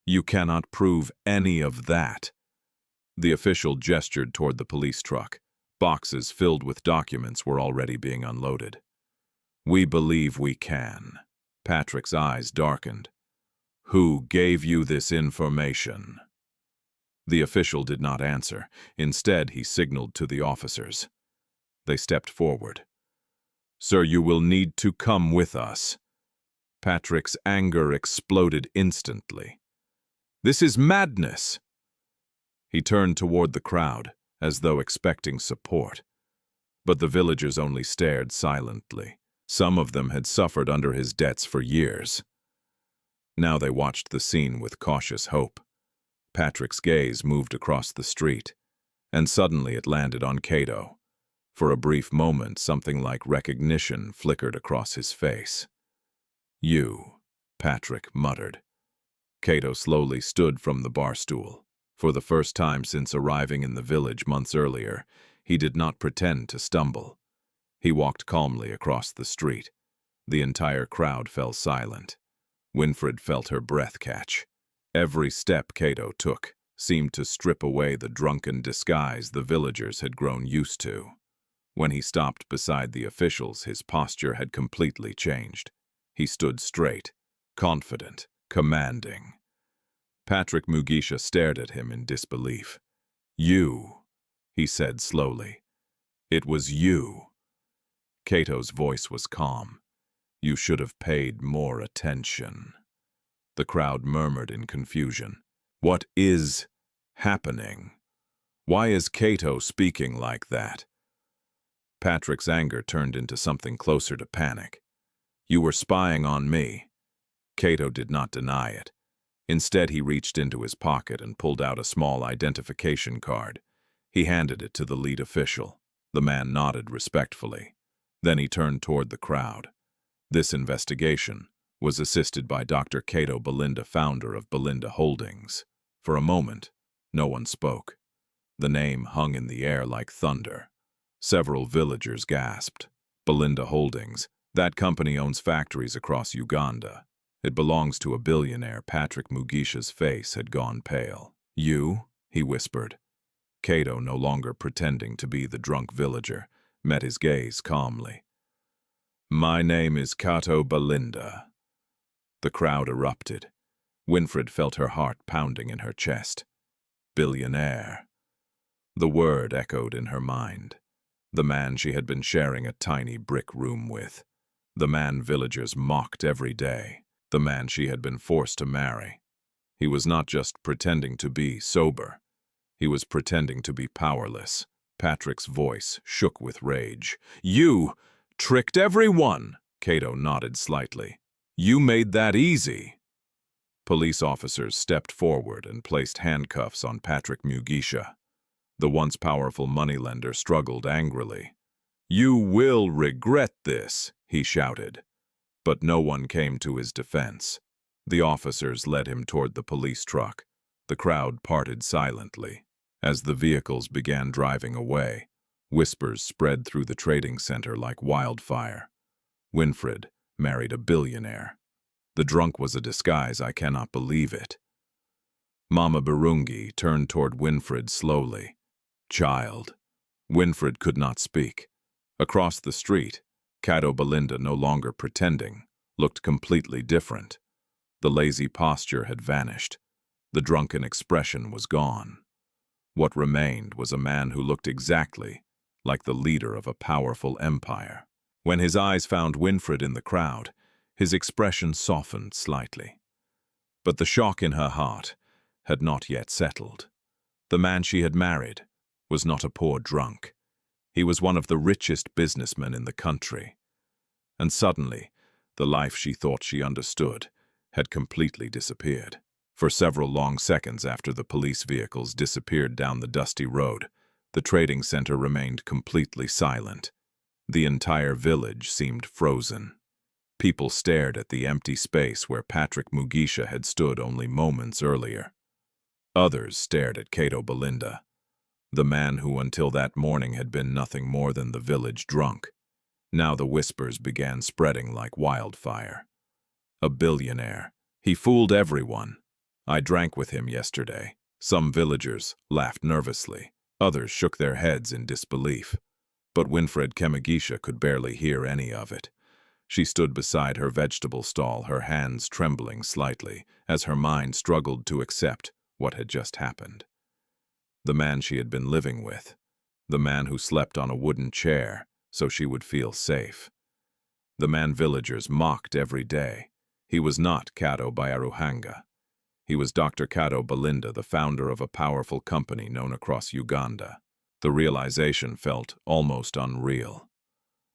"You cannot prove any of that." The official gestured toward the police truck. Boxes filled with documents were already being unloaded. "We believe we can." Patrick's eyes darkened. "Who gave you this information?" The official did not answer. Instead, he signaled to the officers. They stepped forward. "Sir, you will need to come with us." Patrick's anger exploded instantly. "This is madness!" He turned toward the crowd, as though expecting support. But the villagers only stared silently. Some of them had suffered under his debts for years. Now they watched the scene with cautious hope. Patrick's gaze moved across the street, and suddenly it landed on Cato. For a brief moment, something like recognition flickered across his face. "You," Patrick muttered. Cato slowly stood from the bar stool. For the first time since arriving in the village months earlier, he did not pretend to stumble. He walked calmly across the street. The entire crowd fell silent. Winfred felt her breath catch. Every step Cato took seemed to strip away the drunken disguise the villagers had grown used to. When he stopped beside the officials, his posture had completely changed. He stood straight, confident, commanding. Patrick Mugisha stared at him in disbelief. "You," he said slowly. "It was you." Cato's voice was calm. "You should have paid more attention." The crowd murmured in confusion. "What is happening? Why is Cato speaking like that?" Patrick's anger turned into something closer to panic. "You were spying on me." Cato did not deny it. Instead, he reached into his pocket and pulled out a small identification card. He handed it to the lead official. The man nodded respectfully. Then he turned toward the crowd. This investigation was assisted by Dr. Cato Belinda, founder of Belinda Holdings. For a moment, no one spoke. The name hung in the air like thunder. Several villagers gasped. Belinda Holdings. That company owns factories across Uganda. It belongs to a billionaire. Patrick Mugisha's face had gone pale. "You?" he whispered. Cato, no longer pretending to be the drunk villager, met his gaze calmly. "My name is Cato Belinda." The crowd erupted. Winfred felt her heart pounding in her chest. Billionaire. The word echoed in her mind. The man she had been sharing a tiny brick room with. The man villagers mocked every day. The man she had been forced to marry. He was not just pretending to be sober. He was pretending to be powerless. Patrick's voice shook with rage. "You tricked everyone!" Cato nodded slightly. "You made that easy." Police officers stepped forward and placed handcuffs on Patrick Mugisha. The once powerful moneylender struggled angrily. "You will regret this," he shouted. But no one came to his defense. The officers led him toward the police truck. The crowd parted silently. As the vehicles began driving away, whispers spread through the trading center like wildfire. Winfred married a billionaire. The drunk was a disguise, I cannot believe it. Mama Birungi turned toward Winfred slowly. "Child." Winfred could not speak. Across the street, Cato Belinda, no longer pretending, looked completely different. The lazy posture had vanished. The drunken expression was gone. What remained was a man who looked exactly like the leader of a powerful empire. When his eyes found Winfred in the crowd, his expression softened slightly. But the shock in her heart had not yet settled. The man she had married was not a poor drunk. He was one of the richest businessmen in the country. And suddenly, the life she thought she understood had completely disappeared. For several long seconds after the police vehicles disappeared down the dusty road, the trading center remained completely silent. The entire village seemed frozen. People stared at the empty space where Patrick Mugisha had stood only moments earlier. Others stared at Cato Belinda, the man who until that morning had been nothing more than the village drunk. Now the whispers began spreading like wildfire. "A billionaire. He fooled everyone. I drank with him yesterday." Some villagers laughed nervously. Others shook their heads in disbelief. But Winfred Kemigisha could barely hear any of it. She stood beside her vegetable stall, her hands trembling slightly, as her mind struggled to accept what had just happened. The man she had been living with, the man who slept on a wooden chair so she would feel safe. The man villagers mocked every day. He was not Cato Bayaruhanga. He was Dr. Cato Belinda, the founder of a powerful company known across Uganda. The realization felt almost unreal.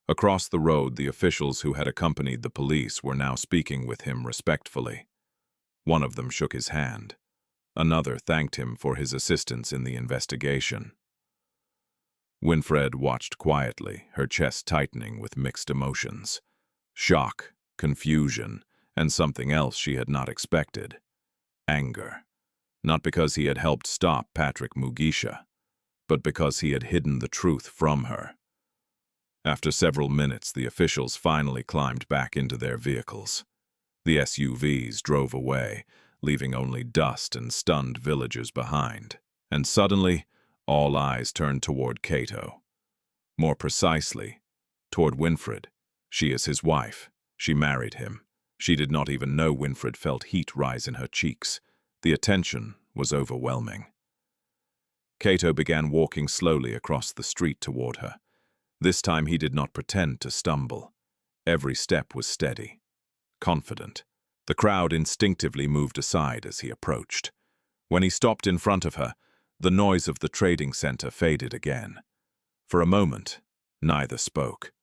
Across the road, the officials who had accompanied the police were now speaking with him respectfully. One of them shook his hand. Another thanked him for his assistance in the investigation. Winfred watched quietly, her chest tightening with mixed emotions. Shock, confusion, and something else she had not expected. Anger. Not because he had helped stop Patrick Mugisha, but because he had hidden the truth from her. After several minutes, the officials finally climbed back into their vehicles. The SUVs drove away, leaving only dust and stunned villagers behind. And suddenly, all eyes turned toward Cato. More precisely, toward Winfred. She is his wife. She married him. She did not even know Winfred felt heat rise in her cheeks. The attention was overwhelming. Cato began walking slowly across the street toward her. This time he did not pretend to stumble. Every step was steady, confident. The crowd instinctively moved aside as he approached. When he stopped in front of her, the noise of the trading center faded again. For a moment, neither spoke.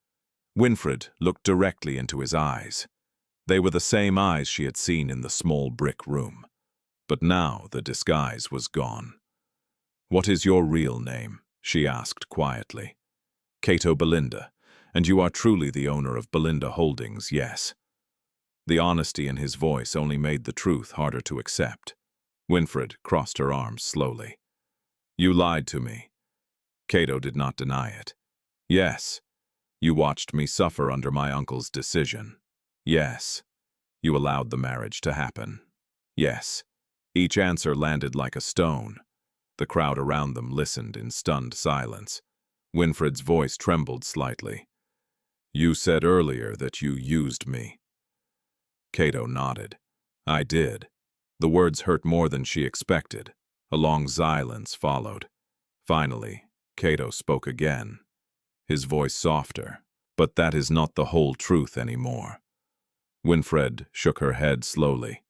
Winfred looked directly into his eyes. They were the same eyes she had seen in the small brick room. But now the disguise was gone. "What is your real name?" she asked quietly. "Cato Belinda, and you are truly the owner of Belinda Holdings, yes?" The honesty in his voice only made the truth harder to accept. Winfred crossed her arms slowly. "You lied to me." Cato did not deny it. "Yes. You watched me suffer under my uncle's decision. Yes. You allowed the marriage to happen. Yes." Each answer landed like a stone. The crowd around them listened in stunned silence. Winfred's voice trembled slightly. "You said earlier that you used me." Cato nodded. "I did." The words hurt more than she expected. A long silence followed. Finally, Cato spoke again, his voice softer. "But that is not the whole truth anymore." Winfred shook her head slowly.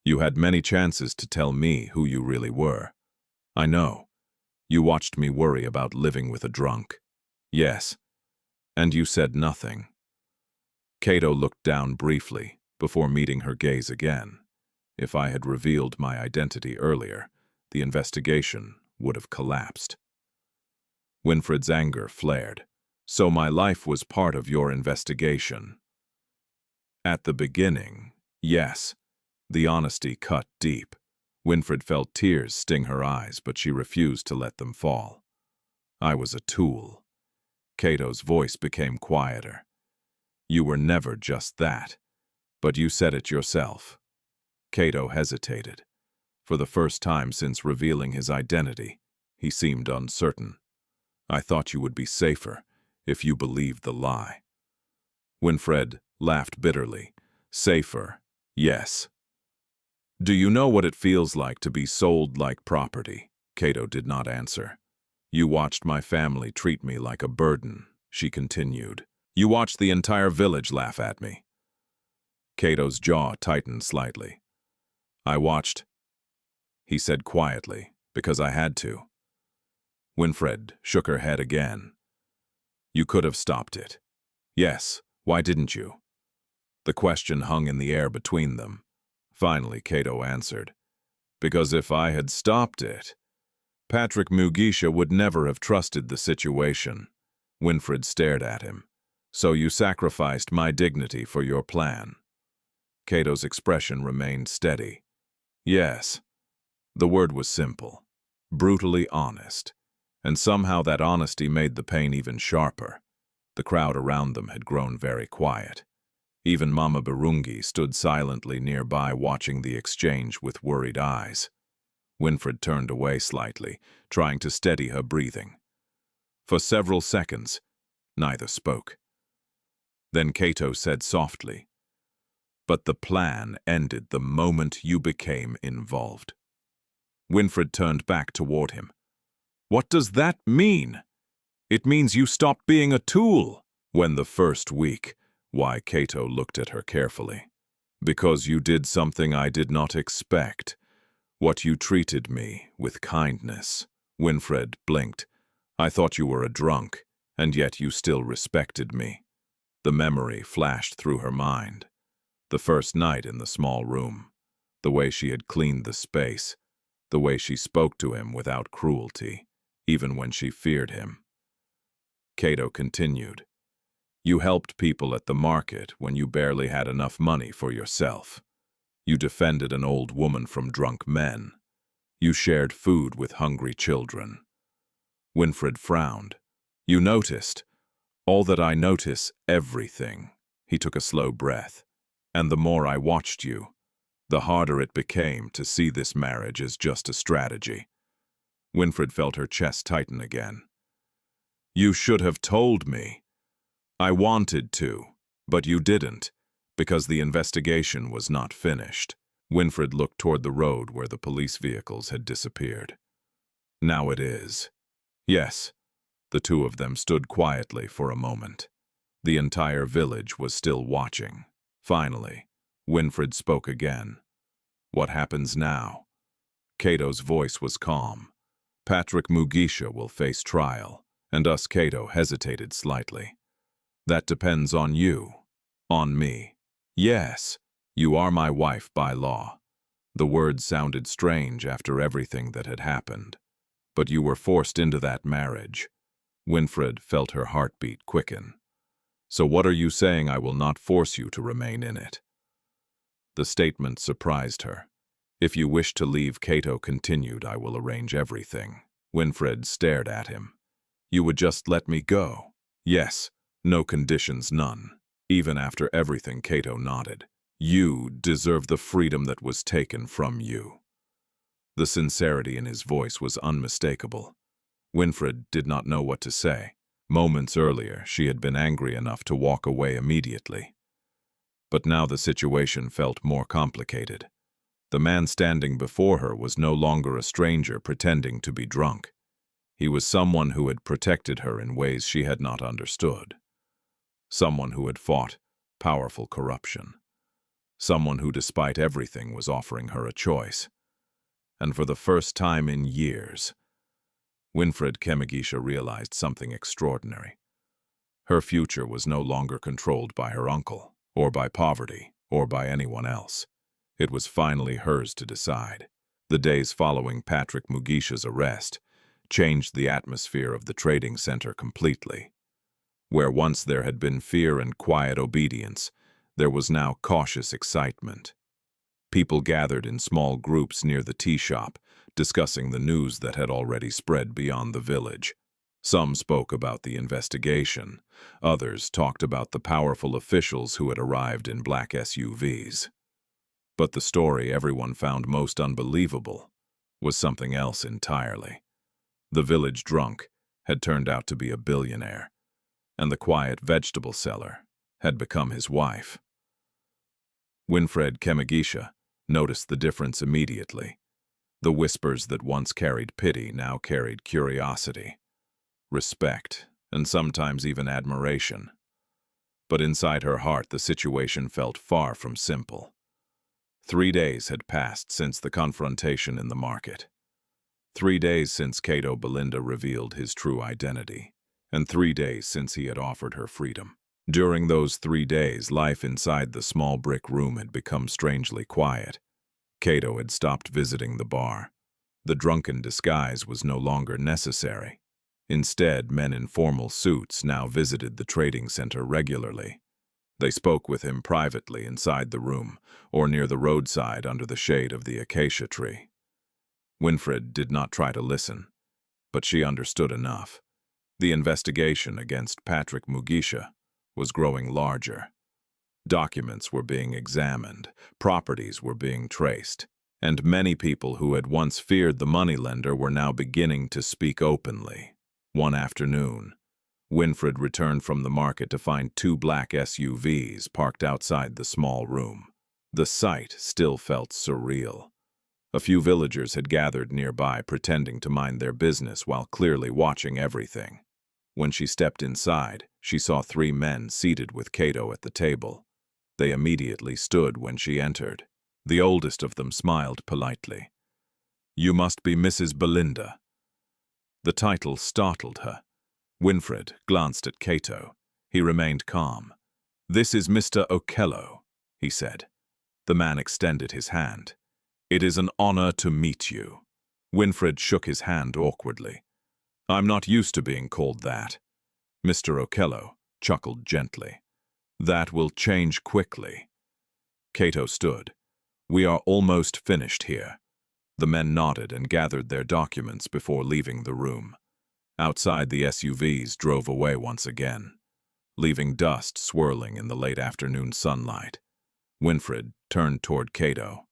"You had many chances to tell me who you really were. I know. You watched me worry about living with a drunk. Yes. And you said nothing. Cato looked down briefly before meeting her gaze again. If I had revealed my identity earlier, the investigation would have collapsed. Winfred's anger flared. So my life was part of your investigation. At the beginning, yes. The honesty cut deep. Winfred felt tears sting her eyes, but she refused to let them fall. I was a tool. Cato's voice became quieter. You were never just that, but you said it yourself. Cato hesitated. For the first time since revealing his identity, he seemed uncertain. I thought you would be safer if you believed the lie. Winfred laughed bitterly. Safer, yes. Do you know what it feels like to be sold like property? Cato did not answer. You watched my family treat me like a burden, she continued. You watched the entire village laugh at me. Cato's jaw tightened slightly. I watched, he said quietly, because I had to. Winfred shook her head again. You could have stopped it. Yes, why didn't you? The question hung in the air between them. Finally, Cato answered. Because if I had stopped it, Patrick Mugisha would never have trusted the situation. Winfred stared at him. So you sacrificed my dignity for your plan. Cato's expression remained steady. Yes. The word was simple, brutally honest, and somehow that honesty made the pain even sharper. The crowd around them had grown very quiet. Even Mama Birungi stood silently nearby watching the exchange with worried eyes. Winfred turned away slightly, trying to steady her breathing. For several seconds, neither spoke. Then Cato said softly, but the plan ended the moment you became involved. Winfred turned back toward him. What does that mean? It means you stopped being a tool. When the first week, why Cato looked at her carefully. Because you did something I did not expect. What you treated me with kindness. Winfred blinked. I thought you were a drunk, and yet you still respected me. The memory flashed through her mind. The first night in the small room. The way she had cleaned the space. The way she spoke to him without cruelty, even when she feared him. Cato continued. You helped people at the market when you barely had enough money for yourself. You defended an old woman from drunk men. You shared food with hungry children. Winfred frowned. You noticed. All that I notice, everything. He took a slow breath. And the more I watched you, the harder it became to see this marriage as just a strategy. Winfred felt her chest tighten again. You should have told me. I wanted to, but you didn't, because the investigation was not finished. Winfred looked toward the road where the police vehicles had disappeared. Now it is. Yes. The two of them stood quietly for a moment. The entire village was still watching. Finally, Winfred spoke again. What happens now? Cato's voice was calm. Patrick Mugisha will face trial, and us Cato hesitated slightly. That depends on you. On me. Yes, you are my wife by law. The words sounded strange after everything that had happened. But you were forced into that marriage. Winfred felt her heartbeat quicken. So what are you saying I will not force you to remain in it? The statement surprised her. If you wish to leave, Cato continued, I will arrange everything. Winfred stared at him. You would just let me go? Yes, no conditions, none. Even after everything, Cato nodded. You deserve the freedom that was taken from you. The sincerity in his voice was unmistakable. Winfred did not know what to say. Moments earlier, she had been angry enough to walk away immediately. But now the situation felt more complicated. The man standing before her was no longer a stranger pretending to be drunk. He was someone who had protected her in ways she had not understood. Someone who had fought powerful corruption. Someone who, despite everything, was offering her a choice. And for the first time in years, Winfred Kemigisha realized something extraordinary. Her future was no longer controlled by her uncle, or by poverty, or by anyone else. It was finally hers to decide. The days following Patrick Mugisha's arrest changed the atmosphere of the trading center completely. Where once there had been fear and quiet obedience, there was now cautious excitement. People gathered in small groups near the tea shop, discussing the news that had already spread beyond the village. Some spoke about the investigation. Others talked about the powerful officials who had arrived in black SUVs. But the story everyone found most unbelievable was something else entirely. The village drunk had turned out to be a billionaire, and the quiet vegetable seller had become his wife. Winfred Kemigisha noticed the difference immediately. The whispers that once carried pity now carried curiosity, respect, and sometimes even admiration. But inside her heart, the situation felt far from simple. 3 days had passed since the confrontation in the market. 3 days since Cato Belinda revealed his true identity, and 3 days since he had offered her freedom. During those 3 days, life inside the small brick room had become strangely quiet. Cato had stopped visiting the bar. The drunken disguise was no longer necessary. Instead, men in formal suits now visited the trading center regularly. They spoke with him privately inside the room or near the roadside under the shade of the acacia tree. Winfred did not try to listen, but she understood enough. The investigation against Patrick Mugisha was growing larger. Documents were being examined, properties were being traced, and many people who had once feared the moneylender were now beginning to speak openly. One afternoon, Winfred returned from the market to find 2 black SUVs parked outside the small room. The sight still felt surreal. A few villagers had gathered nearby, pretending to mind their business while clearly watching everything. When she stepped inside, she saw 3 men seated with Cato at the table. They immediately stood when she entered. The oldest of them smiled politely. "You must be Mrs. Belinda." The title startled her. Winfred glanced at Cato. He remained calm. "This is Mr. Okello," he said. The man extended his hand. "It is an honor to meet you." Winfred shook his hand awkwardly. "I'm not used to being called that." Mr. Okello chuckled gently. "That will change quickly." Cato stood. "We are almost finished here." The men nodded and gathered their documents before leaving the room. Outside, the SUVs drove away once again, leaving dust swirling in the late afternoon sunlight. Winfred turned toward Cato.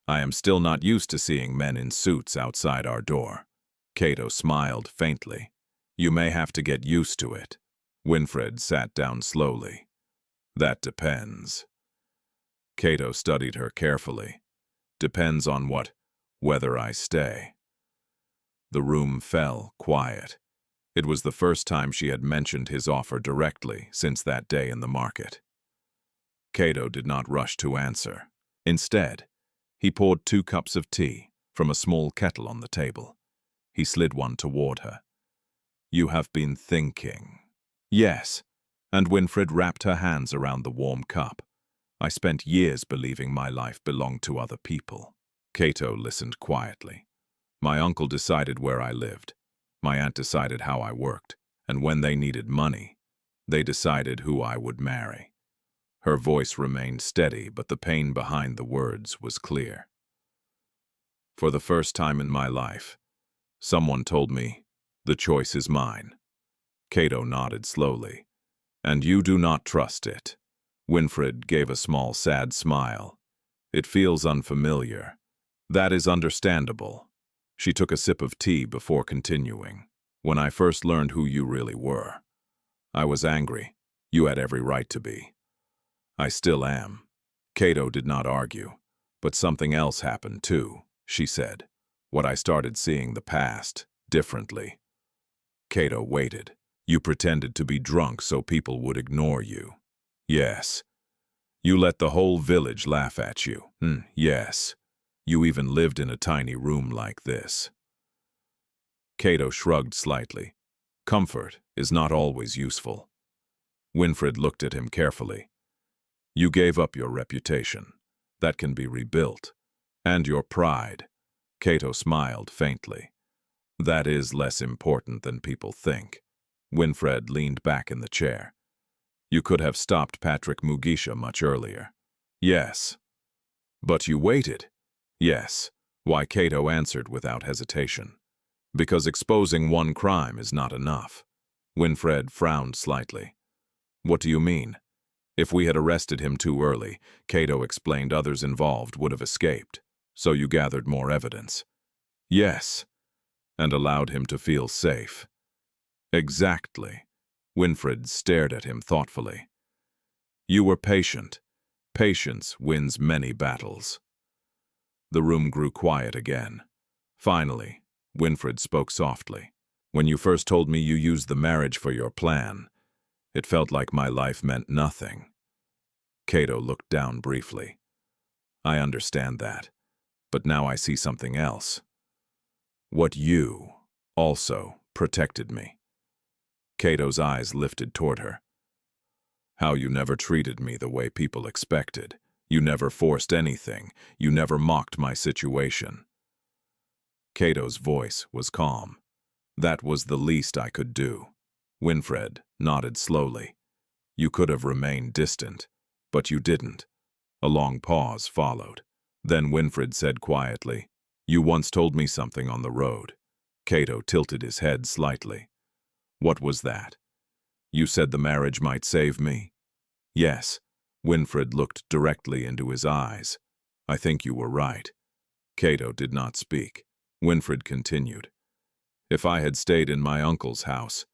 "I am still not used to seeing men in suits outside our door." Cato smiled faintly. "You may have to get used to it." Winfred sat down slowly. "That depends." Cato studied her carefully. "Depends on what? Whether I stay." The room fell quiet. It was the first time she had mentioned his offer directly since that day in the market. Cato did not rush to answer. Instead, he poured 2 cups of tea from a small kettle on the table. He slid one toward her. "You have been thinking." "Yes," and Winfred wrapped her hands around the warm cup. "I spent years believing my life belonged to other people." Cato listened quietly. "My uncle decided where I lived. My aunt decided how I worked. And when they needed money, they decided who I would marry." Her voice remained steady, but the pain behind the words was clear. "For the first time in my life, someone told me, the choice is mine." Cato nodded slowly. "And you do not trust it." Winfred gave a small, sad smile. "It feels unfamiliar." "That is understandable." She took a sip of tea before continuing. "When I first learned who you really were, I was angry. You had every right to be." "I still am." Cato did not argue. "But something else happened too," she said. "What I started seeing the past differently." Cato waited. "You pretended to be drunk so people would ignore you." "Yes." "You let the whole village laugh at you." "Yes." "You even lived in a tiny room like this." Cato shrugged slightly. Comfort is not always useful. Winfred looked at him carefully. You gave up your reputation. That can be rebuilt. And your pride. Cato smiled faintly. That is less important than people think. Winfred leaned back in the chair. You could have stopped Patrick Mugisha much earlier. Yes. But you waited. Yes. Why, Cato answered without hesitation. Because exposing one crime is not enough. Winfred frowned slightly. What do you mean? If we had arrested him too early, Cato explained, others involved would have escaped. So you gathered more evidence. Yes. And allowed him to feel safe. Exactly. Winfred stared at him thoughtfully. You were patient. Patience wins many battles. The room grew quiet again. Finally, Winfred spoke softly. When you first told me you used the marriage for your plan, it felt like my life meant nothing. Cato looked down briefly. I understand that, but now I see something else. What you also protected me. Cato's eyes lifted toward her. How you never treated me the way people expected. You never forced anything. You never mocked my situation. Cato's voice was calm. That was the least I could do. Winfred nodded slowly. You could have remained distant, but you didn't. A long pause followed. Then Winfred said quietly, You once told me something on the road. Cato tilted his head slightly. What was that? You said the marriage might save me? Yes. Winfred looked directly into his eyes. I think you were right. Cato did not speak. Winfred continued. If I had stayed in my uncle's house,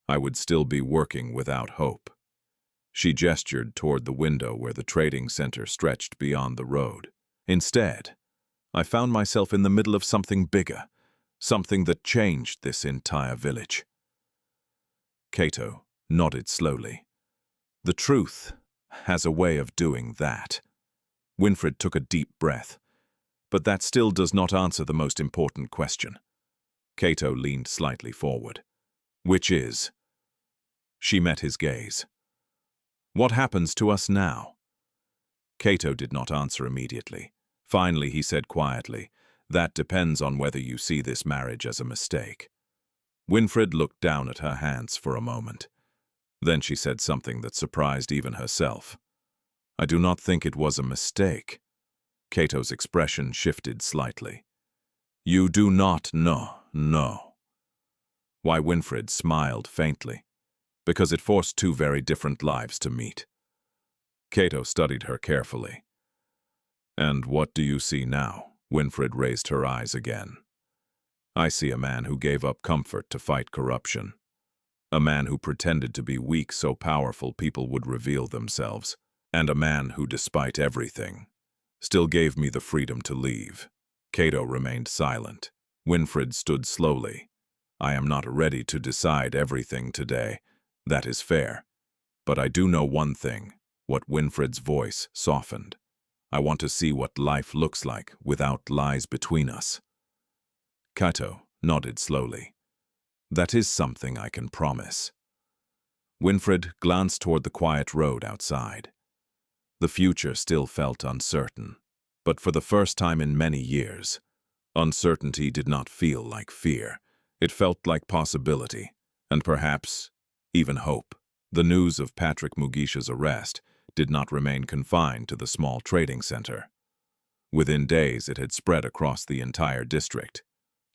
I would still be working without hope. She gestured toward the window where the trading center stretched beyond the road. Instead, I found myself in the middle of something bigger, something that changed this entire village. Cato nodded slowly. The truth has a way of doing that. Winfred took a deep breath. But that still does not answer the most important question. Cato leaned slightly forward. Which is? She met his gaze. What happens to us now? Cato did not answer immediately. Finally, he said quietly, That depends on whether you see this marriage as a mistake. Winfred looked down at her hands for a moment. Then she said something that surprised even herself. I do not think it was a mistake. Cato's expression shifted slightly. You do not know, no. Why, Winfred smiled faintly. Because it forced two very different lives to meet. Cato studied her carefully. And what do you see now? Winfred raised her eyes again. I see a man who gave up comfort to fight corruption. A man who pretended to be weak so powerful people would reveal themselves. And a man who, despite everything, still gave me the freedom to leave. Cato remained silent. Winfred stood slowly. I am not ready to decide everything today. That is fair. But I do know one thing. What Winfred's voice softened. I want to see what life looks like without lies between us. Cato nodded slowly. That is something I can promise. Winfred glanced toward the quiet road outside. The future still felt uncertain, but for the first time in many years, uncertainty did not feel like fear. It felt like possibility, and perhaps even hope. The news of Patrick Mugisha's arrest did not remain confined to the small trading center. Within days, it had spread across the entire district.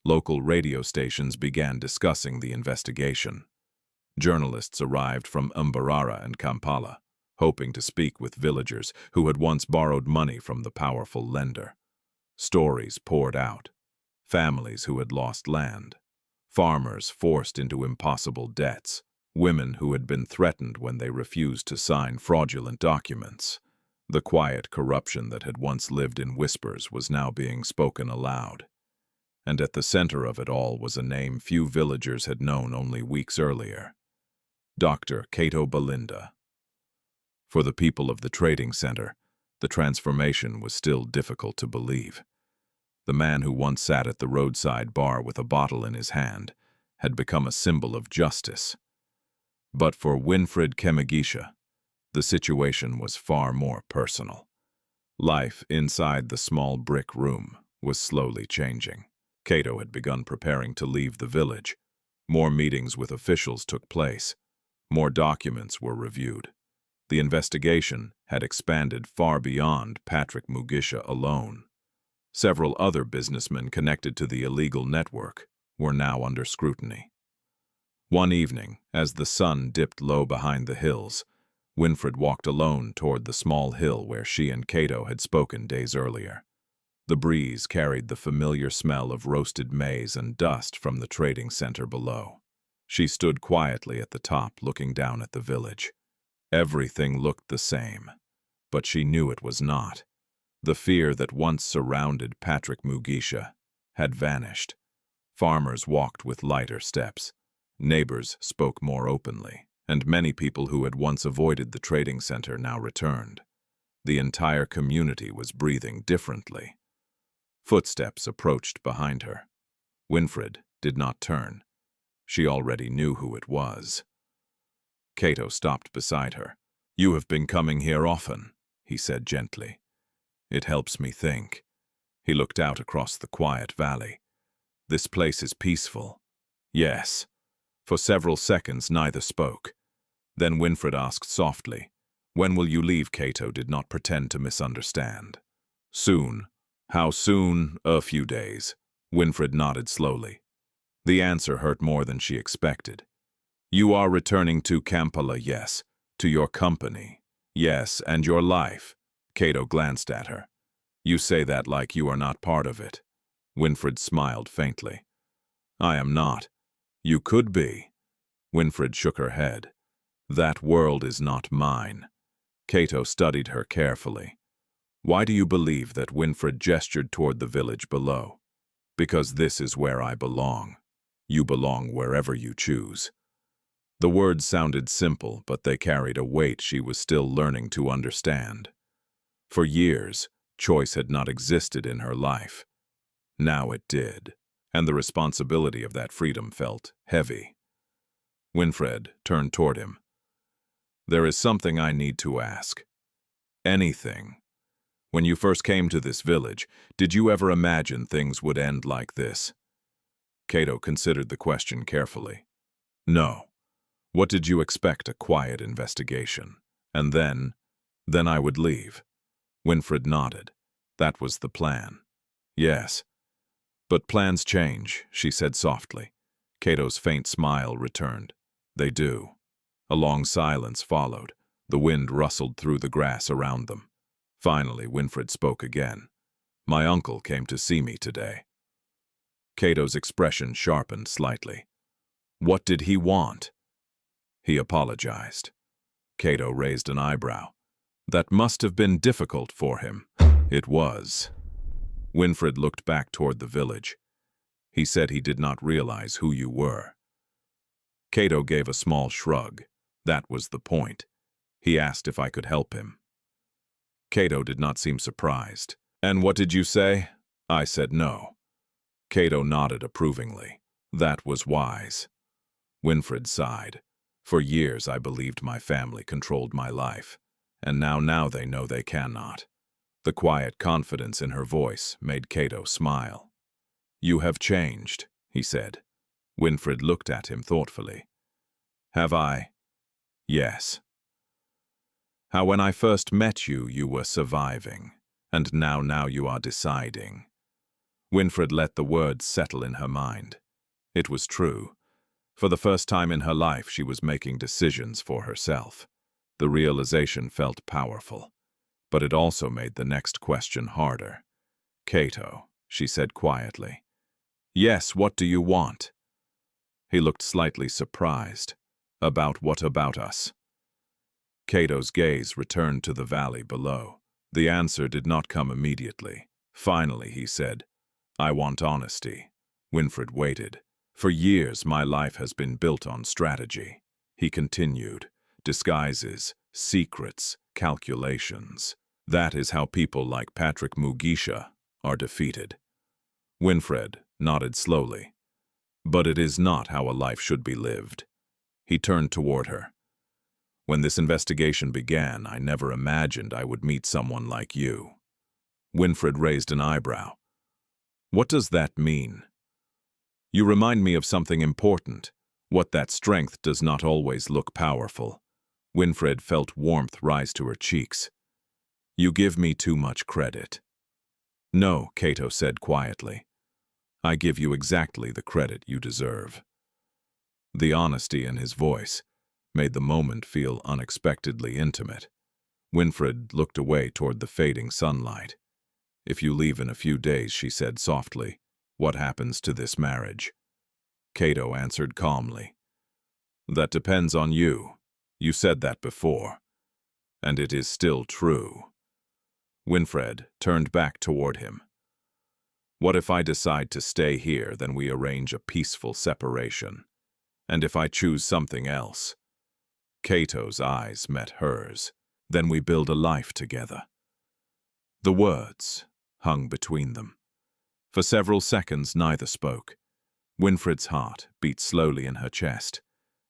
Local radio stations began discussing the investigation. Journalists arrived from Mbarara and Kampala, hoping to speak with villagers who had once borrowed money from the powerful lender. Stories poured out. Families who had lost land. Farmers forced into impossible debts. Women who had been threatened when they refused to sign fraudulent documents. The quiet corruption that had once lived in whispers was now being spoken aloud. And at the center of it all was a name few villagers had known only weeks earlier. Dr. Cato Belinda. For the people of the trading center, the transformation was still difficult to believe. The man who once sat at the roadside bar with a bottle in his hand had become a symbol of justice. But for Winfred Kemigisha, the situation was far more personal. Life inside the small brick room was slowly changing. Cato had begun preparing to leave the village. More meetings with officials took place. More documents were reviewed. The investigation had expanded far beyond Patrick Mugisha alone. Several other businessmen connected to the illegal network were now under scrutiny. One evening, as the sun dipped low behind the hills, Winfred walked alone toward the small hill where she and Cato had spoken days earlier. The breeze carried the familiar smell of roasted maize and dust from the trading center below. She stood quietly at the top, looking down at the village. Everything looked the same, but she knew it was not. The fear that once surrounded Patrick Mugisha had vanished. Farmers walked with lighter steps. Neighbors spoke more openly, and many people who had once avoided the trading center now returned. The entire community was breathing differently. Footsteps approached behind her. Winfred did not turn. She already knew who it was. Cato stopped beside her. "You have been coming here often," he said gently. "It helps me think." He looked out across the quiet valley. "This place is peaceful." "Yes." For several seconds neither spoke. Then Winfred asked softly, "When will you leave?" Cato did not pretend to misunderstand. "Soon." "How soon?" "A few days." Winfred nodded slowly. The answer hurt more than she expected. "You are returning to Kampala?" "Yes." "To your company?" "Yes, and your life." Cato glanced at her. "You say that like you are not part of it." Winfred smiled faintly. "I am not." "You could be." Winfred shook her head. "That world is not mine." Cato studied her carefully. "Why do you believe that?" Winfred gestured toward the village below. "Because this is where I belong." "You belong wherever you choose." The words sounded simple, but they carried a weight she was still learning to understand. For years, choice had not existed in her life. Now it did, and the responsibility of that freedom felt heavy. Winfred turned toward him. "There is something I need to ask." "Anything. When you first came to this village, did you ever imagine things would end like this?" Cato considered the question carefully. "No. What did you expect? A quiet investigation. And then I would leave." Winfred nodded. "That was the plan." "Yes." "But plans change," she said softly. Cato's faint smile returned. "They do." A long silence followed. The wind rustled through the grass around them. Finally, Winfred spoke again. "My uncle came to see me today." Cato's expression sharpened slightly. "What did he want?" "He apologized." Cato raised an eyebrow. "That must have been difficult for him." "It was." Winfred looked back toward the village. "He said he did not realize who you were." Cato gave a small shrug. "That was the point. He asked if I could help him." Cato did not seem surprised. "And what did you say?" "I said no." Cato nodded approvingly. "That was wise." Winfred sighed. "For years I believed my family controlled my life, and now they know they cannot." The quiet confidence in her voice made Cato smile. "You have changed," he said. Winfred looked at him thoughtfully. "Have I?" "Yes." "How when I first met you, you were surviving, and now you are deciding." Winfred let the words settle in her mind. It was true. For the first time in her life, she was making decisions for herself. The realization felt powerful, but it also made the next question harder. "Cato," she said quietly. "Yes, what do you want?" He looked slightly surprised. "About what about us?" Cato's gaze returned to the valley below. The answer did not come immediately. Finally, he said, "I want honesty." Winfred waited. "For years, my life has been built on strategy." He continued, "Disguises, secrets, calculations. That is how people like Patrick Mugisha are defeated." Winfred nodded slowly. But it is not how a life should be lived. He turned toward her. When this investigation began, I never imagined I would meet someone like you. Winfred raised an eyebrow. What does that mean? You remind me of something important, what that strength does not always look powerful. Winfred felt warmth rise to her cheeks. You give me too much credit. No, Cato said quietly. I give you exactly the credit you deserve. The honesty in his voice made the moment feel unexpectedly intimate. Winfred looked away toward the fading sunlight. If you leave in a few days, she said softly, what happens to this marriage? Cato answered calmly. That depends on you. You said that before. And it is still true. Winfred turned back toward him. What if I decide to stay here, then we arrange a peaceful separation? And if I choose something else? Cato's eyes met hers. Then we build a life together. The words hung between them. For several seconds, neither spoke. Winfred's heart beat slowly in her chest.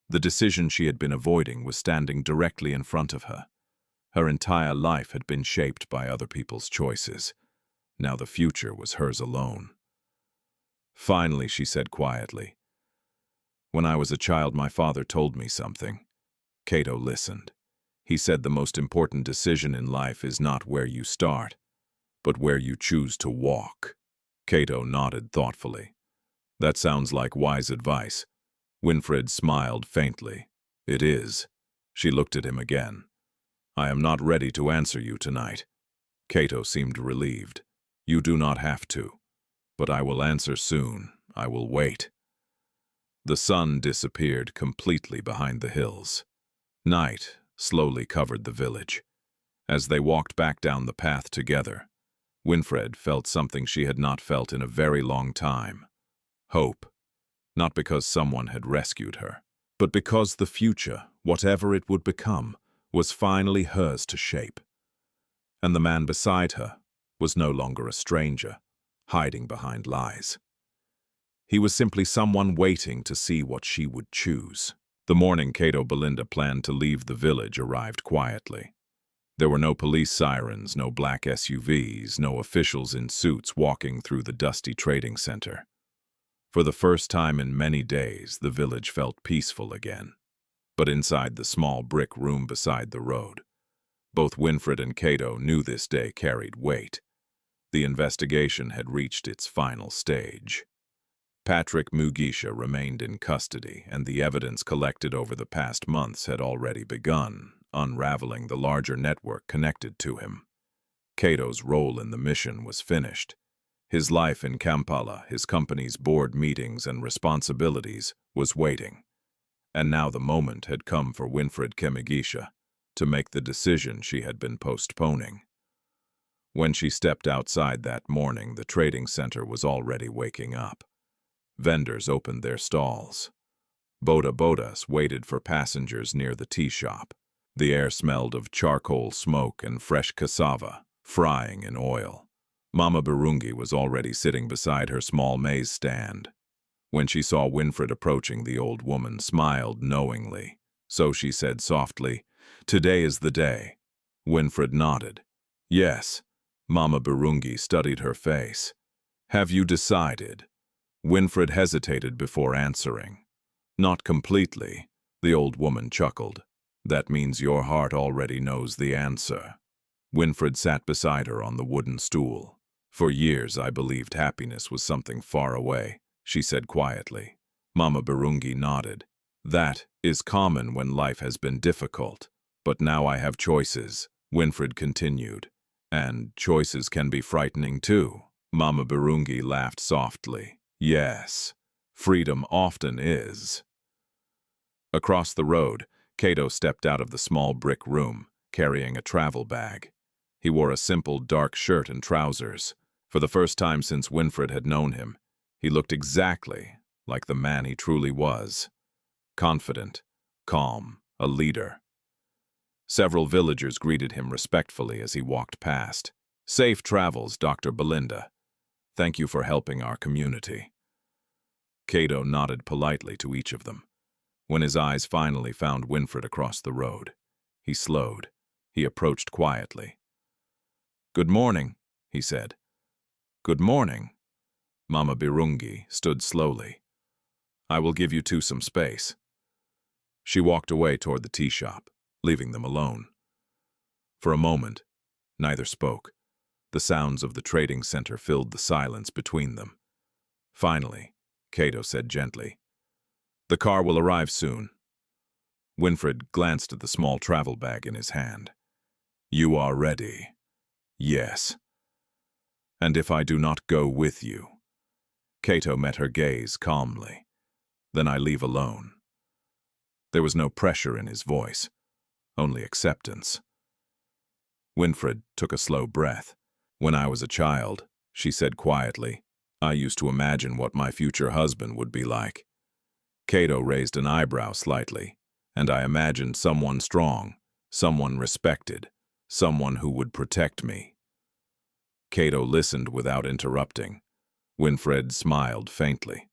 The decision she had been avoiding was standing directly in front of her. Her entire life had been shaped by other people's choices. Now the future was hers alone. Finally, she said quietly, when I was a child, my father told me something. Cato listened. He said the most important decision in life is not where you start, but where you choose to walk. Cato nodded thoughtfully. That sounds like wise advice. Winfred smiled faintly. It is. She looked at him again. I am not ready to answer you tonight. Cato seemed relieved. You do not have to. But I will answer soon. I will wait. The sun disappeared completely behind the hills. Night slowly covered the village. As they walked back down the path together, Winfred felt something she had not felt in a very long time. Hope. Not because someone had rescued her, but because the future, whatever it would become, was finally hers to shape. And the man beside her was no longer a stranger, hiding behind lies. He was simply someone waiting to see what she would choose. The morning Cato Belinda planned to leave the village arrived quietly. There were no police sirens, no black SUVs, no officials in suits walking through the dusty trading center. For the first time in many days, the village felt peaceful again. But inside the small brick room beside the road, both Winfred and Cato knew this day carried weight. The investigation had reached its final stage. Patrick Mugisha remained in custody, and the evidence collected over the past months had already begun, unraveling the larger network connected to him. Cato's role in the mission was finished. His life in Kampala, his company's board meetings and responsibilities, was waiting. And now the moment had come for Winfred Kemigisha to make the decision she had been postponing. When she stepped outside that morning, the trading center was already waking up. Vendors opened their stalls. Boda-bodas waited for passengers near the tea shop. The air smelled of charcoal smoke and fresh cassava, frying in oil. Mama Birungi was already sitting beside her small maize stand. When she saw Winfred approaching, the old woman smiled knowingly. So she said softly, "Today is the day." Winfred nodded. "Yes." Mama Birungi studied her face. "Have you decided?" Winfred hesitated before answering. "Not completely," the old woman chuckled. "That means your heart already knows the answer." Winfred sat beside her on the wooden stool. "For years I believed happiness was something far away," she said quietly. Mama Birungi nodded. "That is common when life has been difficult. But now I have choices," Winfred continued. "And choices can be frightening too." Mama Birungi laughed softly. "Yes, freedom often is." Across the road, Cato stepped out of the small brick room, carrying a travel bag. He wore a simple dark shirt and trousers. For the first time since Winfred had known him, he looked exactly like the man he truly was. Confident, calm, a leader. Several villagers greeted him respectfully as he walked past. "Safe travels, Dr. Belinda." Thank you for helping our community." Cato nodded politely to each of them. When his eyes finally found Winfred across the road, he slowed. He approached quietly. "Good morning," he said. "Good morning." Mama Birungi stood slowly. "I will give you two some space." She walked away toward the tea shop, leaving them alone. For a moment, neither spoke. The sounds of the trading center filled the silence between them. Finally, Cato said gently, "The car will arrive soon." Winfred glanced at the small travel bag in his hand. "You are ready?" "Yes." "And if I do not go with you?" Cato met her gaze calmly. "Then I leave alone." There was no pressure in his voice, only acceptance. Winfred took a slow breath. "When I was a child," she said quietly, "I used to imagine what my future husband would be like." Cato raised an eyebrow slightly, "And I imagined someone strong, someone respected, someone who would protect me." Cato listened without interrupting. Winfred smiled faintly.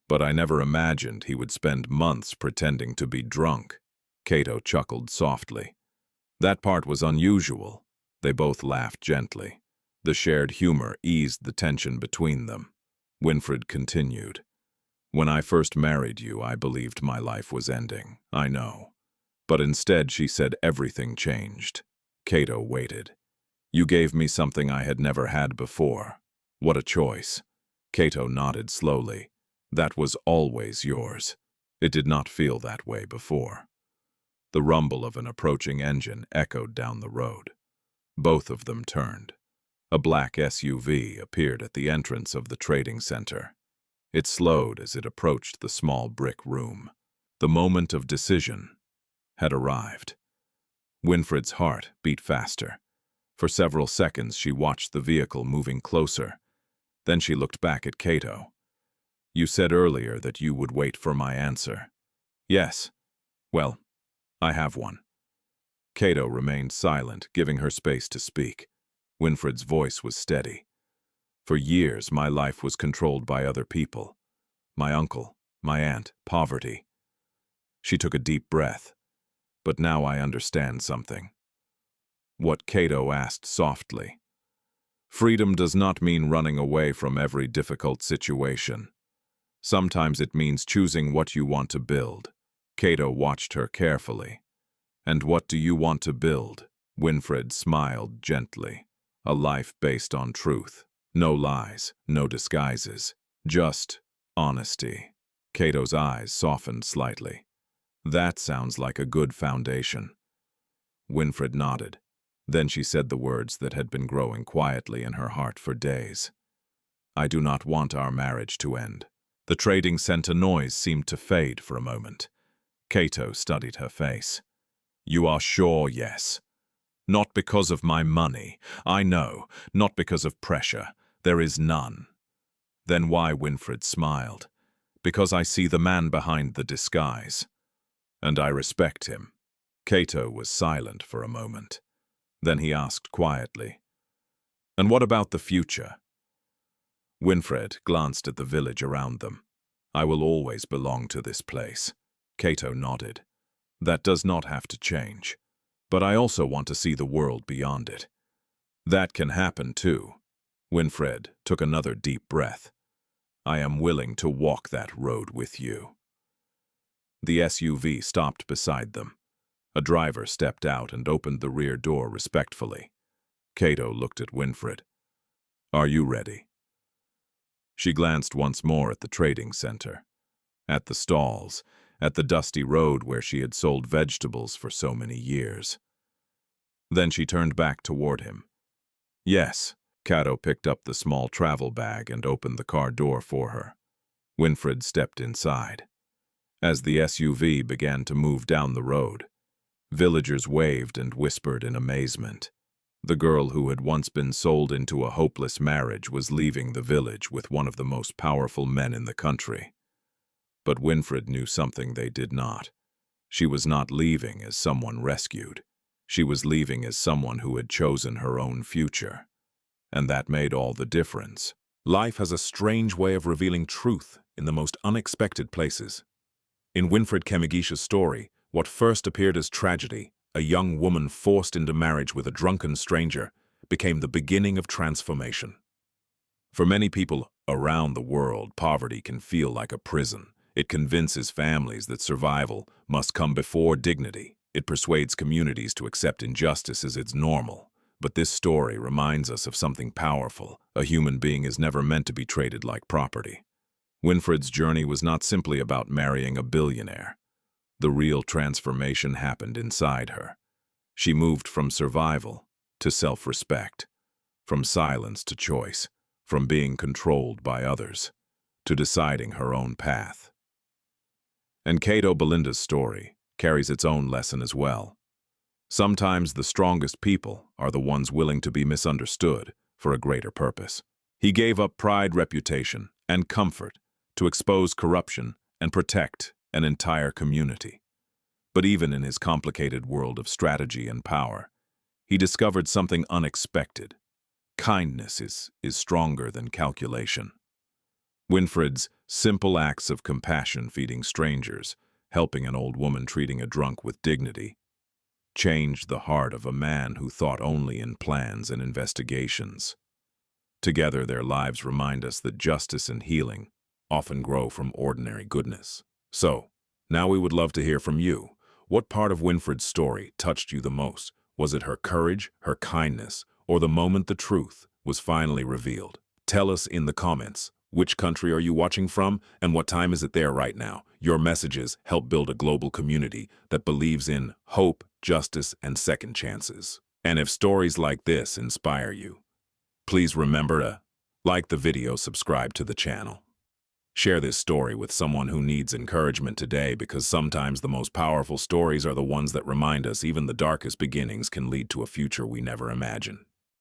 "But I never imagined he would spend months pretending to be drunk." Cato chuckled softly. That part was unusual. They both laughed gently. The shared humor eased the tension between them. Winfred continued, "When I first married you, I believed my life was ending, I know. But instead, she said everything changed." Cato waited. "You gave me something I had never had before. What a choice." Cato nodded slowly. "That was always yours." It did not feel that way before. The rumble of an approaching engine echoed down the road. Both of them turned. A black SUV appeared at the entrance of the trading center. It slowed as it approached the small brick room. The moment of decision had arrived. Winfred's heart beat faster. For several seconds she watched the vehicle moving closer. Then she looked back at Cato. "You said earlier that you would wait for my answer." "Yes. Well, I have one." Cato remained silent, giving her space to speak. Winfred's voice was steady. "For years, my life was controlled by other people. My uncle, my aunt, poverty." She took a deep breath. "But now I understand something." What? Cato asked softly. "Freedom does not mean running away from every difficult situation. Sometimes it means choosing what you want to build." Cato watched her carefully. "And what do you want to build?" Winfred smiled gently. "A life based on truth. No lies, no disguises. Just honesty." Cato's eyes softened slightly. "That sounds like a good foundation." Winfred nodded. Then she said the words that had been growing quietly in her heart for days. "I do not want our marriage to end." The trading center noise seemed to fade for a moment. Cato studied her face. "You are sure, yes? Not because of my money. I know. Not because of pressure. There is none." "Then why?" Winfred smiled. "Because I see the man behind the disguise. And I respect him." Cato was silent for a moment. Then he asked quietly, "And what about the future?" Winfred glanced at the village around them. "I will always belong to this place." Cato nodded. "That does not have to change. But I also want to see the world beyond it." "That can happen too." Winfred took another deep breath. "I am willing to walk that road with you." The SUV stopped beside them. A driver stepped out and opened the rear door respectfully. Cato looked at Winfred. "Are you ready?" She glanced once more at the trading center, at the stalls, at the dusty road where she had sold vegetables for so many years. Then she turned back toward him. "Yes." Cato picked up the small travel bag and opened the car door for her. Winfred stepped inside. As the SUV began to move down the road, villagers waved and whispered in amazement. The girl who had once been sold into a hopeless marriage was leaving the village with one of the most powerful men in the country. But Winfred knew something they did not. She was not leaving as someone rescued. She was leaving as someone who had chosen her own future. And that made all the difference. Life has a strange way of revealing truth in the most unexpected places. In Winfred Kemigisha's story, what first appeared as tragedy, a young woman forced into marriage with a drunken stranger, became the beginning of transformation. For many people around the world, poverty can feel like a prison. It convinces families that survival must come before dignity. It persuades communities to accept injustice as it's normal. But this story reminds us of something powerful. A human being is never meant to be treated like property. Winfred's journey was not simply about marrying a billionaire. The real transformation happened inside her. She moved from survival to self-respect, from silence to choice, from being controlled by others to deciding her own path. And Cato Belinda's story carries its own lesson as well. Sometimes the strongest people are the ones willing to be misunderstood for a greater purpose. He gave up pride, reputation, and comfort to expose corruption and protect an entire community. But even in his complicated world of strategy and power, he discovered something unexpected. Kindness is stronger than calculation. Winfred's simple acts of compassion, feeding strangers, helping an old woman, treating a drunk with dignity, changed the heart of a man who thought only in plans and investigations. Together, their lives remind us that justice and healing often grow from ordinary goodness. So, now we would love to hear from you. What part of Winfred's story touched you the most? Was it her courage, her kindness, or the moment the truth was finally revealed? Tell us in the comments. Which country are you watching from, and what time is it there right now? Your messages help build a global community that believes in hope, justice, and second chances. And if stories like this inspire you, please remember to like the video, subscribe to the channel. Share this story with someone who needs encouragement today, because sometimes the most powerful stories are the ones that remind us even the darkest beginnings can lead to a future we never imagined.